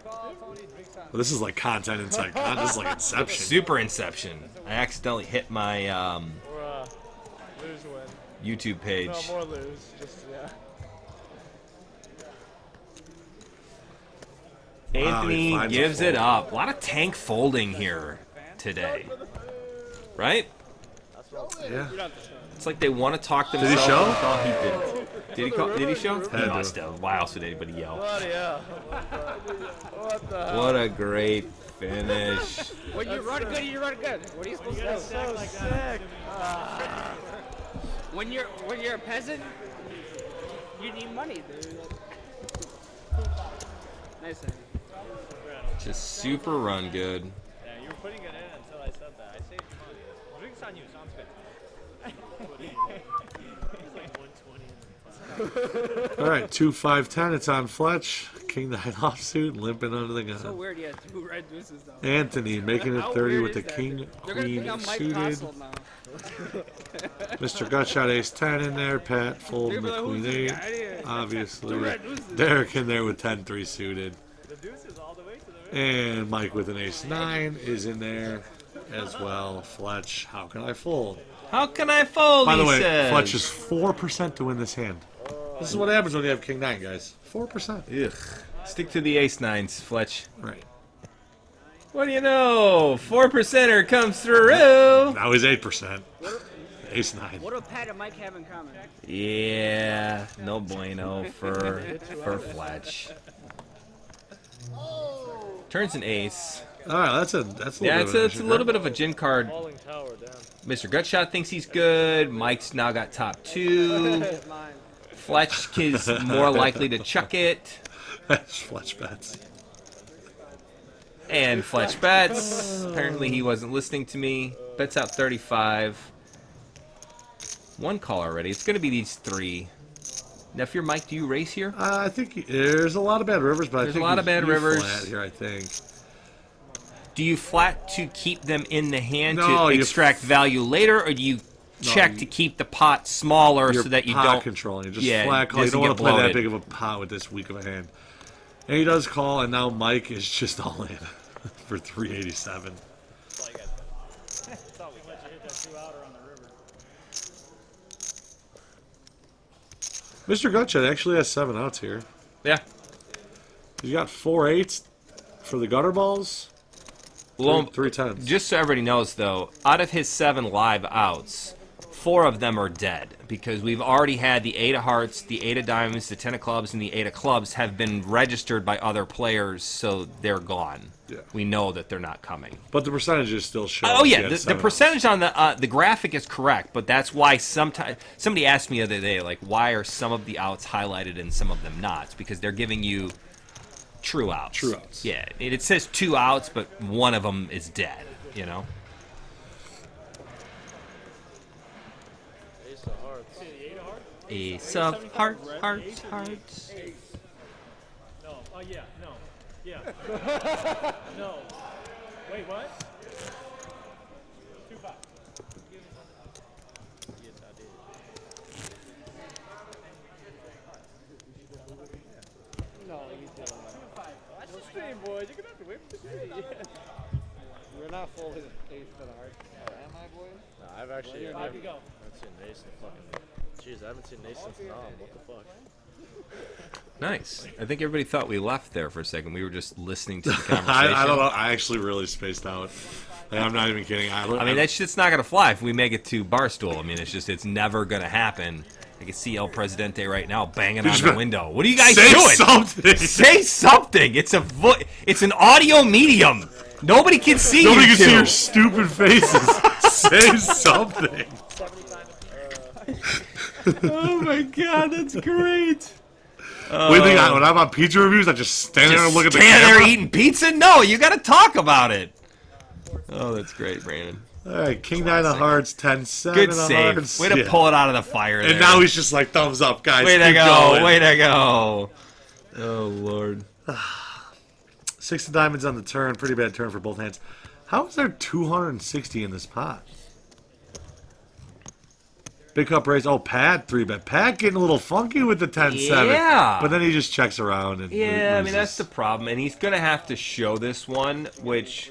Well, this is like content inside content. This is like Inception.
super Inception. I accidentally hit my
Or lose win.
YouTube page.
No, more lose. Just, yeah.
Anthony
Wow, he finds a
gives it
fold.
up. A lot of tank folding here today. Right?
Yeah.
It's like they want to talk
he
themselves.
show?
Oh, he did. Did he show? He
Had to.
must have. Why else would anybody yell?
Bloody hell. What the hell?
What a great finish.
When you run good, you run good. What are you supposed to do?
So sick.
When you're a peasant, you need money, dude. Nice.
Just super run good.
Yeah, you were putting it in until I said that. I saved you money. Drinks on you. Sounds good.
All right, 2-5-10. It's on Fletch. King 9 offsuit, limping under the gun.
So weird, he has 2 red deuces though.
Anthony making it
How
30
weird
with the
is that,
king,
dude? They're gonna think
queen
I'm Mike
suited.
Postle now.
Mr. Gutshot ace 10 in there. Pat folding the queen 8. Obviously. Derick in there with 10-3 suited. And Mike with an ace 9 is in there as well. Fletch, how can I fold?
How can I fold?
By the way,
says.
Fletch is 4% to win this hand. This is what happens when you have king 9, guys. 4%.
Ugh. Stick to the ace 9s, Fletch.
Right.
What do you know? 4%er comes through.
Now he's 8%. Ace 9.
What do Pat and Mike have in common?
Yeah, no bueno for Fletch. Turns an ace.
All right, that's a
Yeah,
little bit
it's a little bit of a gin card.
Falling tower down.
Mr. Gutshot thinks he's good. Mike's now got top 2.
Mine.
Fletch is more likely to chuck it.
That's Fletch bets.
And Fletch bets. Apparently he wasn't listening to me. Bets out 35. 1 call already. It's going to be these 3. Now, if you're Mike, do you race here?
I think there's a lot of bad rivers, but
There's
I think
a lot of bad
you
rivers.
flat here, I think.
Do you flat to keep them in the hand
No,
to
you
extract value later, or do you check to keep the pot smaller
You're
so that you
pot
don't
controlling. You're just
Yeah,
flat call. You
doesn't
don't want to
get
play that
bloated.
big of a pot with this weak of a hand. And he does call, and now Mike is just all in for 387. Mr. Gutshot actually has 7 outs here.
Yeah.
He's got 4 8s for the gutter balls.
Well,
3 10s.
just so everybody knows, though, out of his 7 live outs, 4 of them are dead because we've already had the 8 of hearts, the 8 of diamonds, the 10 of clubs, and the 8 of clubs have been registered by other players, so they're gone.
Yeah.
We know that they're not coming.
But the percentages still show.
Oh
he
yeah,
had
the
7
percentage on the graphic is correct, but that's why sometimes somebody asked me the other day, like, why are some of the outs highlighted and some of them not? It's because they're giving you true outs.
True outs.
Yeah, it says 2 outs, but one of them is dead. You know.
Ace of hearts.
Ace of hearts, hearts, hearts.
No. Oh, yeah. No. Yeah. No. Wait, what? 2-5.
Yes, I did.
No, he's doing that. Watch the stream, boys. You're gonna have to wait for the stream. You're not fully ace for the heart. Am I, boys?
No, I've actually
Off
never
you go.
haven't seen an ace in fucking. Jeez, I haven't seen an ace since Nam. What the fuck?
Nice. I think everybody thought we left there for a second. We were just listening to the conversation.
I don't know. I actually really spaced out. Like, I'm not even kidding.
I mean, that shit's not gonna fly if we make it to Barstool. I mean, it's never gonna happen. I can see El Presidente right now banging on the window. What are you guys
say
doing?
something.
Say something. It's it's an audio medium. Nobody can see
Nobody
you
can see
two.
your stupid faces. Say something.
Oh my god, that's great.
What do you think? When I'm on pizza reviews, I just stand there and look at the
Stand
camera.
there eating pizza? No, you got to talk about it. Oh, that's great, Brandon.
All right, King 9 of hearts, 10-7
Good
of
save.
hearts.
Way to
Yeah.
pull it out of the fire there.
And now he's just like, thumbs up, guys.
Way to
keep
go.
going.
Way to go. Oh, Lord.
6 of diamonds on the turn. Pretty bad turn for both hands. How is there 260 in this pot? Big cup raise. Oh, Pat 3-bet. Pat getting a little funky with the 10-7.
Yeah.
But then he just checks around and
Yeah, I mean,
loses.
that's the problem. And he's going to have to show this one, which...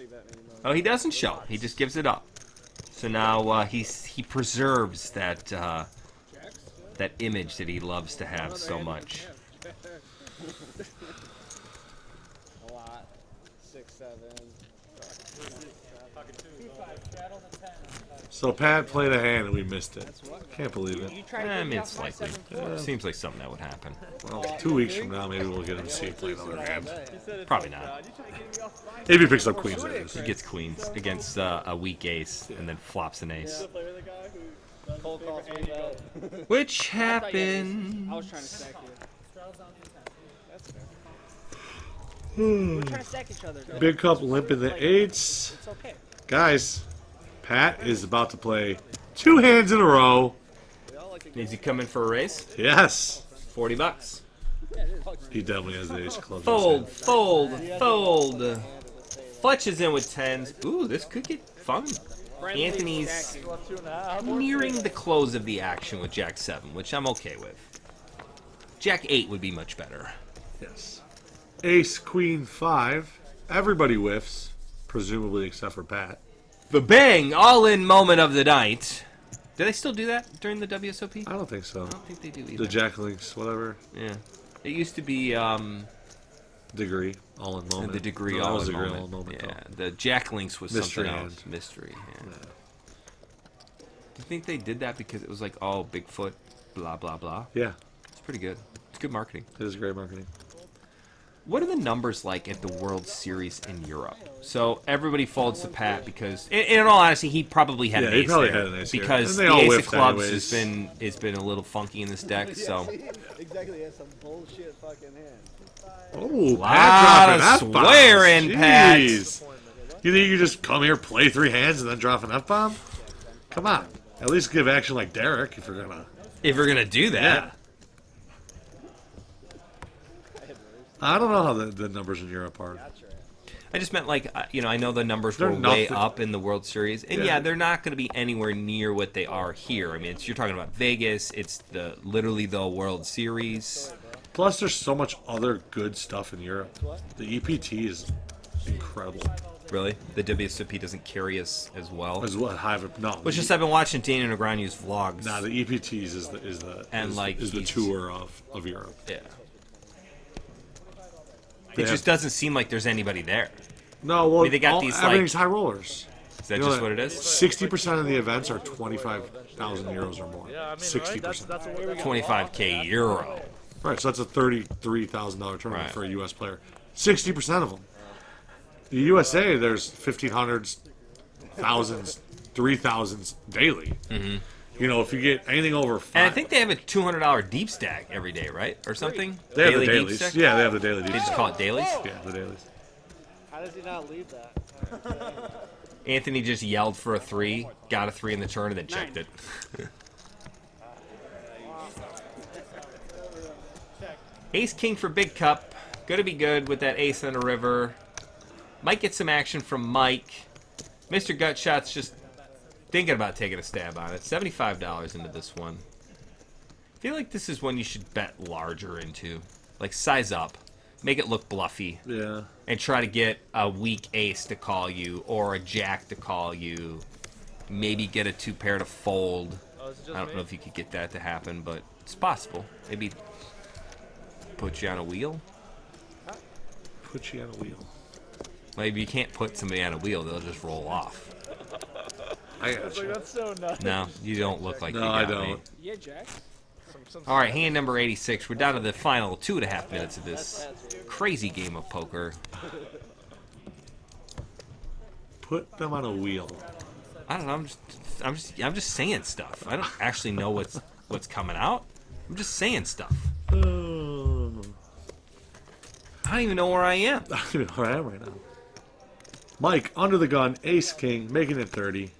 Oh, he doesn't show. He just gives it up. So now he preserves that that image that he loves to have so much.
A lot. 6, 7.
So Pat played a hand and we missed it. Can't believe it.
You tried to
I
get me
mean,
off
it's
my
likely.
7-4.
Seems like something that would happen.
Well, 2 weeks from now, maybe we'll get him to see him play another hand.
Probably not.
If he picks up queens, that is.
He gets queens against a weak ace and then flops an ace.
Cold calls me that.
Which
I was
happened.
trying to stack you. That's fair. We're trying to stack each other. Though.
Big cup limp in the 8s.
It's okay.
Guys, Pat is about to play 2 hands in a row.
Is he coming for a raise?
Yes.
$40.
He definitely has the ace of clubs.
Fold, fold, fold. Fletch is in with 10s. Ooh, this could get fun. Anthony's nearing the close of the action with Jack 7, which I'm okay with. Jack 8 would be much better.
Yes. Ace, Queen, 5. Everybody whiffs, presumably except for Pat.
The bang, all-in moment of the night. Do they still do that during the WSOP?
I don't think so.
I don't think they do either.
The Jack Links, whatever.
Yeah. It used to be
Degree, all in moment.
the degree
No, that
all
was
in
degree
moment.
all in moment.
Yeah.
Though.
The Jack Links was
Mystery
something else.
hand.
Mystery. Yeah. Do you think they did that because it was like, oh, Bigfoot, blah, blah, blah?
Yeah,
It's pretty good. It's good marketing.
it is great marketing.
What are the numbers like at the World Series in Europe? So everybody folds to Pat because, in all honesty, he probably had
Yeah,
an
he
ace
probably
there
had an ace here.
because
And they
the
all
ace of
whiffed
clubs
anyways.
has been a little funky in this deck. So
Exactly, that's some bullshit fucking hand.
Oh,
Lot
Pat
of
dropping F-bombs.
swearing, Pat.
Jeez. You think you just come here, play 3 hands, and then drop an F-bomb? Come on. At least give action like Derick if you're gonna.
if you're gonna do that,
Yeah. I don't know how the numbers in Europe are.
I just meant like I know the numbers
They're
were way
nothing.
up in the World Series, and
Yeah.
yeah, they're not going to be anywhere near what they are here. I mean, you're talking about Vegas. It's literally the World Series.
Plus, there's so much other good stuff in Europe. The EPT is incredible.
Really, the WSOP doesn't carry us as well.
As what high of no.
Which is I've been watching Dana Negreanu's vlogs.
Nah, the EPTs is the
And, like,
is the
he's-
tour of Europe.
Yeah.
They
It just doesn't seem like there's anybody there.
No, well,
mean, they got these, like-
everything's high rollers.
Is that
You know
just
that
what it is?
60% of the events are 25,000 euros or more.
Yeah, I mean,
60%.
right? That's what we're
25K euro.
Right, so that's a $33,000 tournament
Right.
for a U.S. player. 60% of them. The USA, there's 1,500s, thousands, 3,000s daily. Mm-hmm. You know, if you get anything over 5,
And I think they have a $200 deep stack every day, right, or something?
they have the
Daily deep
dailies.
stack?
Yeah, they have the daily
They
deep
just
stack.
call it dailies.
Yeah, the dailies.
How does he not leave that?
Anthony just yelled for a 3, got a 3 in the turn, and then checked it. Ace King for Big Cup. Gonna be good with that ace on the river. Might get some action from Mike. Mr. Gutshot's just thinking about taking a stab on it. $75 into this one. I feel like this is one you should bet larger into. Like, size up. Make it look bluffy.
Yeah.
And try to get a weak ace to call you or a jack to call you. Maybe get a 2-pair to fold.
Oh, is it just
I don't
me?
know if you could get that to happen, but it's possible. Maybe put you on a wheel.
Put you on a wheel.
Maybe you can't put somebody on a wheel; they'll just roll off.
I got
Like,
you.
that's so nuts.
No, you don't look like
No,
you
I
got me.
don't.
Yeah, Jack.
All right, hand number 86. We're down to the final 2.5 minutes of this crazy game of poker.
Put them on a wheel.
I don't know. I'm just saying stuff. I don't actually know what's coming out. I'm just saying stuff.
Oh.
I don't even know where I am.
I don't know where I am right now. Mike, under the gun, ace king, making it 30.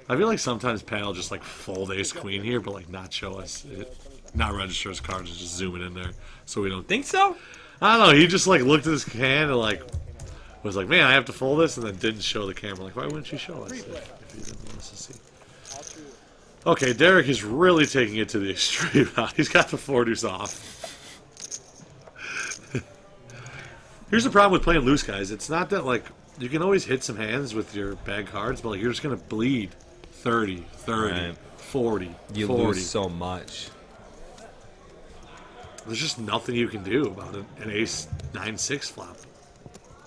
I feel like sometimes Pat will just like fold ace queen here, but like not show us it, not register his cards and just zoom it in there so we don't.
Think so?
I don't know. He just like looked at his hand and like was like, man, I have to fold this, and then didn't show the camera. Like, why wouldn't you show us if you didn't want us to see? Okay, Derick is really taking it to the extreme now. He's got the 4 deuce off. Here's the problem with playing loose, guys. It's not that, like, you can always hit some hands with your bad cards, but, like, you're just going to bleed 30, 30,
Right.
40,
You
40.
lose so much.
There's just nothing you can do about an ace 9-6 flop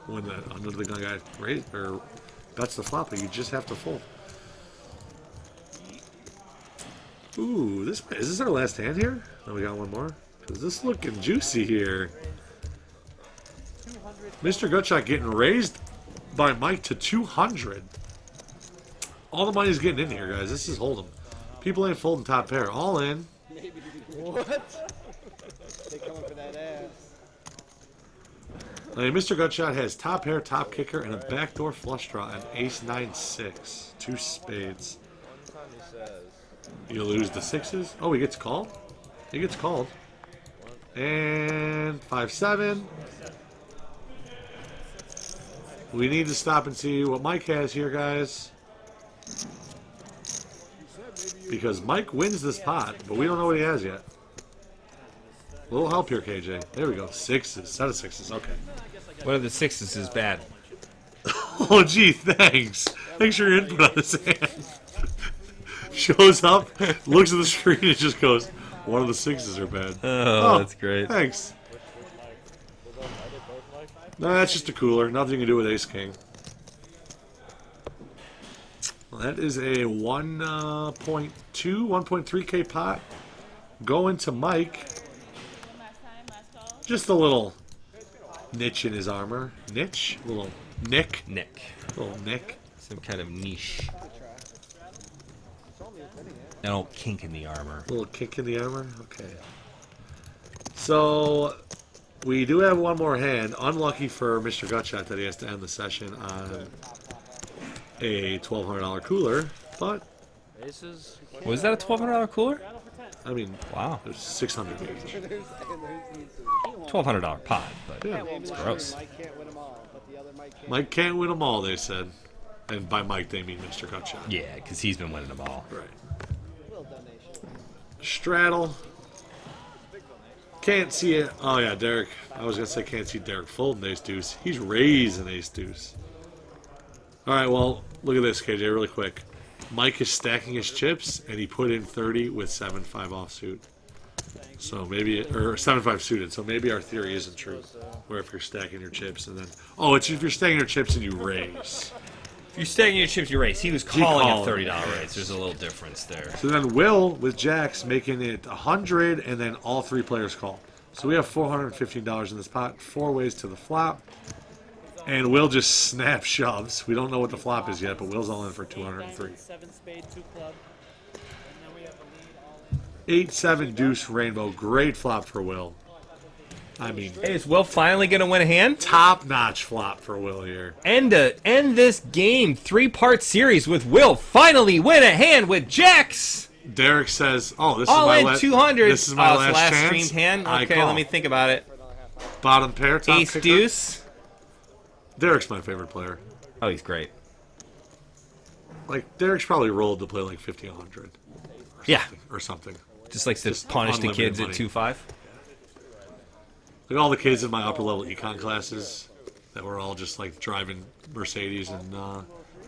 when the under the gun guy raised or bets the flop, but you just have to fold. Ooh, is this our last hand here? Oh, we got one more. Cause this looking juicy here. Mr. Gutshot getting raised by Mike to 200. All the money's getting in here, guys. This is hold'em. People ain't folding top pair. All in.
What? They coming for that ass.
I mean, Mr. Gutshot has top pair, top kicker, and a backdoor flush draw, and ace 9-6. 2 spades.
One time he says,
You lose the 6s. Oh, he gets called? He gets called. And 5-7. We need to stop and see what Mike has here, guys. Because Mike wins this pot, but we don't know what he has yet. A little help here, KJ. There we go. 6s. Set of 6s. Okay.
One of the 6s is bad.
Oh, gee, thanks. Thanks for your input on this hand. Shows up, looks at the screen, and just goes, one of the 6s are bad.
Oh, that's great.
Thanks. No, that's just a cooler. Nothing to do with ace-king. Well, that is a 1.2, 1.3K pot. Going to Mike. Just a little niche in his armor. Niche? A little nick.
Nick.
A little nick.
Some kind of niche. No kink in the armor.
A little kick in the armor? Okay. So, we do have one more hand. Unlucky for Mr. Gutshot that he has to end the session on a $1,200 cooler, but,
aces.
Was that a $1,200 cooler?
I mean,
Wow.
there's 600 games.
$1,200 pot, but
Yeah.
it's gross.
Mike can't win them all, but the other Mike can.
Mike can't win them all, they said. And by Mike, they mean Mr. Gutshot.
Yeah, because he's been winning them all.
Right.
Little donation.
Straddle. Can't see it. Oh, yeah, Derick. I was going to say can't see Derick folding ace-deuce. He's raising ace-deuce. All right, well, look at this, KJ, really quick. Mike is stacking his chips, and he put in 30 with 7-5 offsuit. So maybe, or 7-5 suited. So maybe our theory isn't true. Where if you're stacking your chips and then, oh, it's if you're stacking your chips and you raise.
If you're stacking your chips, you raise. He was calling
called.
a $30 raise. There's a little difference there.
So then Will with jacks making it 100, and then all 3 players call. So we have $415 in this pot. 4 ways to the flop. And Will just snap shoves. We don't know what the flop is yet, but Will's all in for 203.
7 spade, 2 club. And then we have the lead all in.
8-7 deuce rainbow. Great flop for Will. I mean,
Hey, is Will finally going to win a hand?
top-notch flop for Will here.
And to end this game, 3-part series with Will finally win a hand with jacks.
Derick says, "Oh, this
All
is
in
my
200.
This is my
it's
last chance.
streamed hand.
I
Okay,
call.
let me think about it.
Bottom pair, top
Ace
kicker.
deuce.
Derick's my favorite player.
Oh, he's great.
Like Derick's probably rolled to play like 50-100.
Yeah,
Or something.
just likes to
Just
punish the
unlimited
kids
money.
at 2-5.
Like all the kids in my upper level econ classes that were all just like driving Mercedes and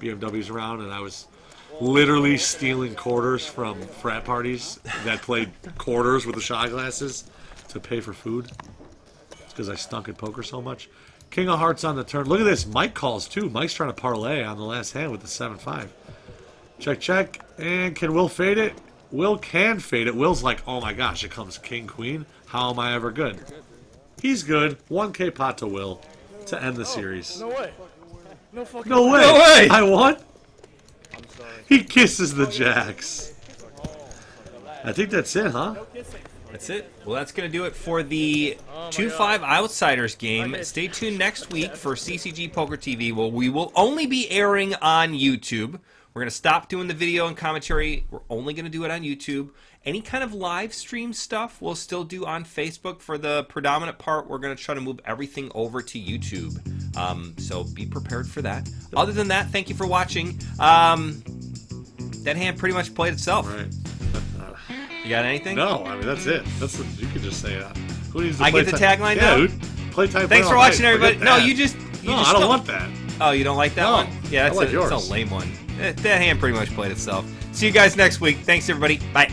BMWs around, and I was literally stealing quarters from frat parties that played quarters with the shot glasses to pay for food. It's because I stunk at poker so much. King of Hearts on the turn. Look at this. Mike calls too. Mike's trying to parlay on the last hand with the 7-5. Check, check. And can Will fade it? Will can fade it. Will's like, oh my gosh, it comes king, queen. How am I ever good? He's good. 1K pot to Will to end the series.
No way. No fucking
No way.
No way.
I won?
I'm sorry.
He kisses the jacks. I think that's it, huh?
That's it. Well, that's going to do it for the 2-5 Outsiders game. Stay tuned next week for CCG Poker TV. Well, we will only be airing on YouTube. We're going to stop doing the video and commentary. We're only going to do it on YouTube. Any kind of live stream stuff we'll still do on Facebook. For the predominant part, we're going to try to move everything over to YouTube. So be prepared for that. Other than that, thank you for watching. That hand pretty much played itself.
Right.
You got anything?
No, I mean, that's it. You could just say that. Who needs to
I
play
get the
time?
tagline
Yeah,
now?
dude. Play time.
Thanks for watching, everybody. No, you just
No, I don't want that.
Oh, you don't like that
No,
one? Yeah,
I
that's
like
it's
yours.
a lame one. That hand pretty much played itself. See you guys next week. Thanks, everybody. Bye.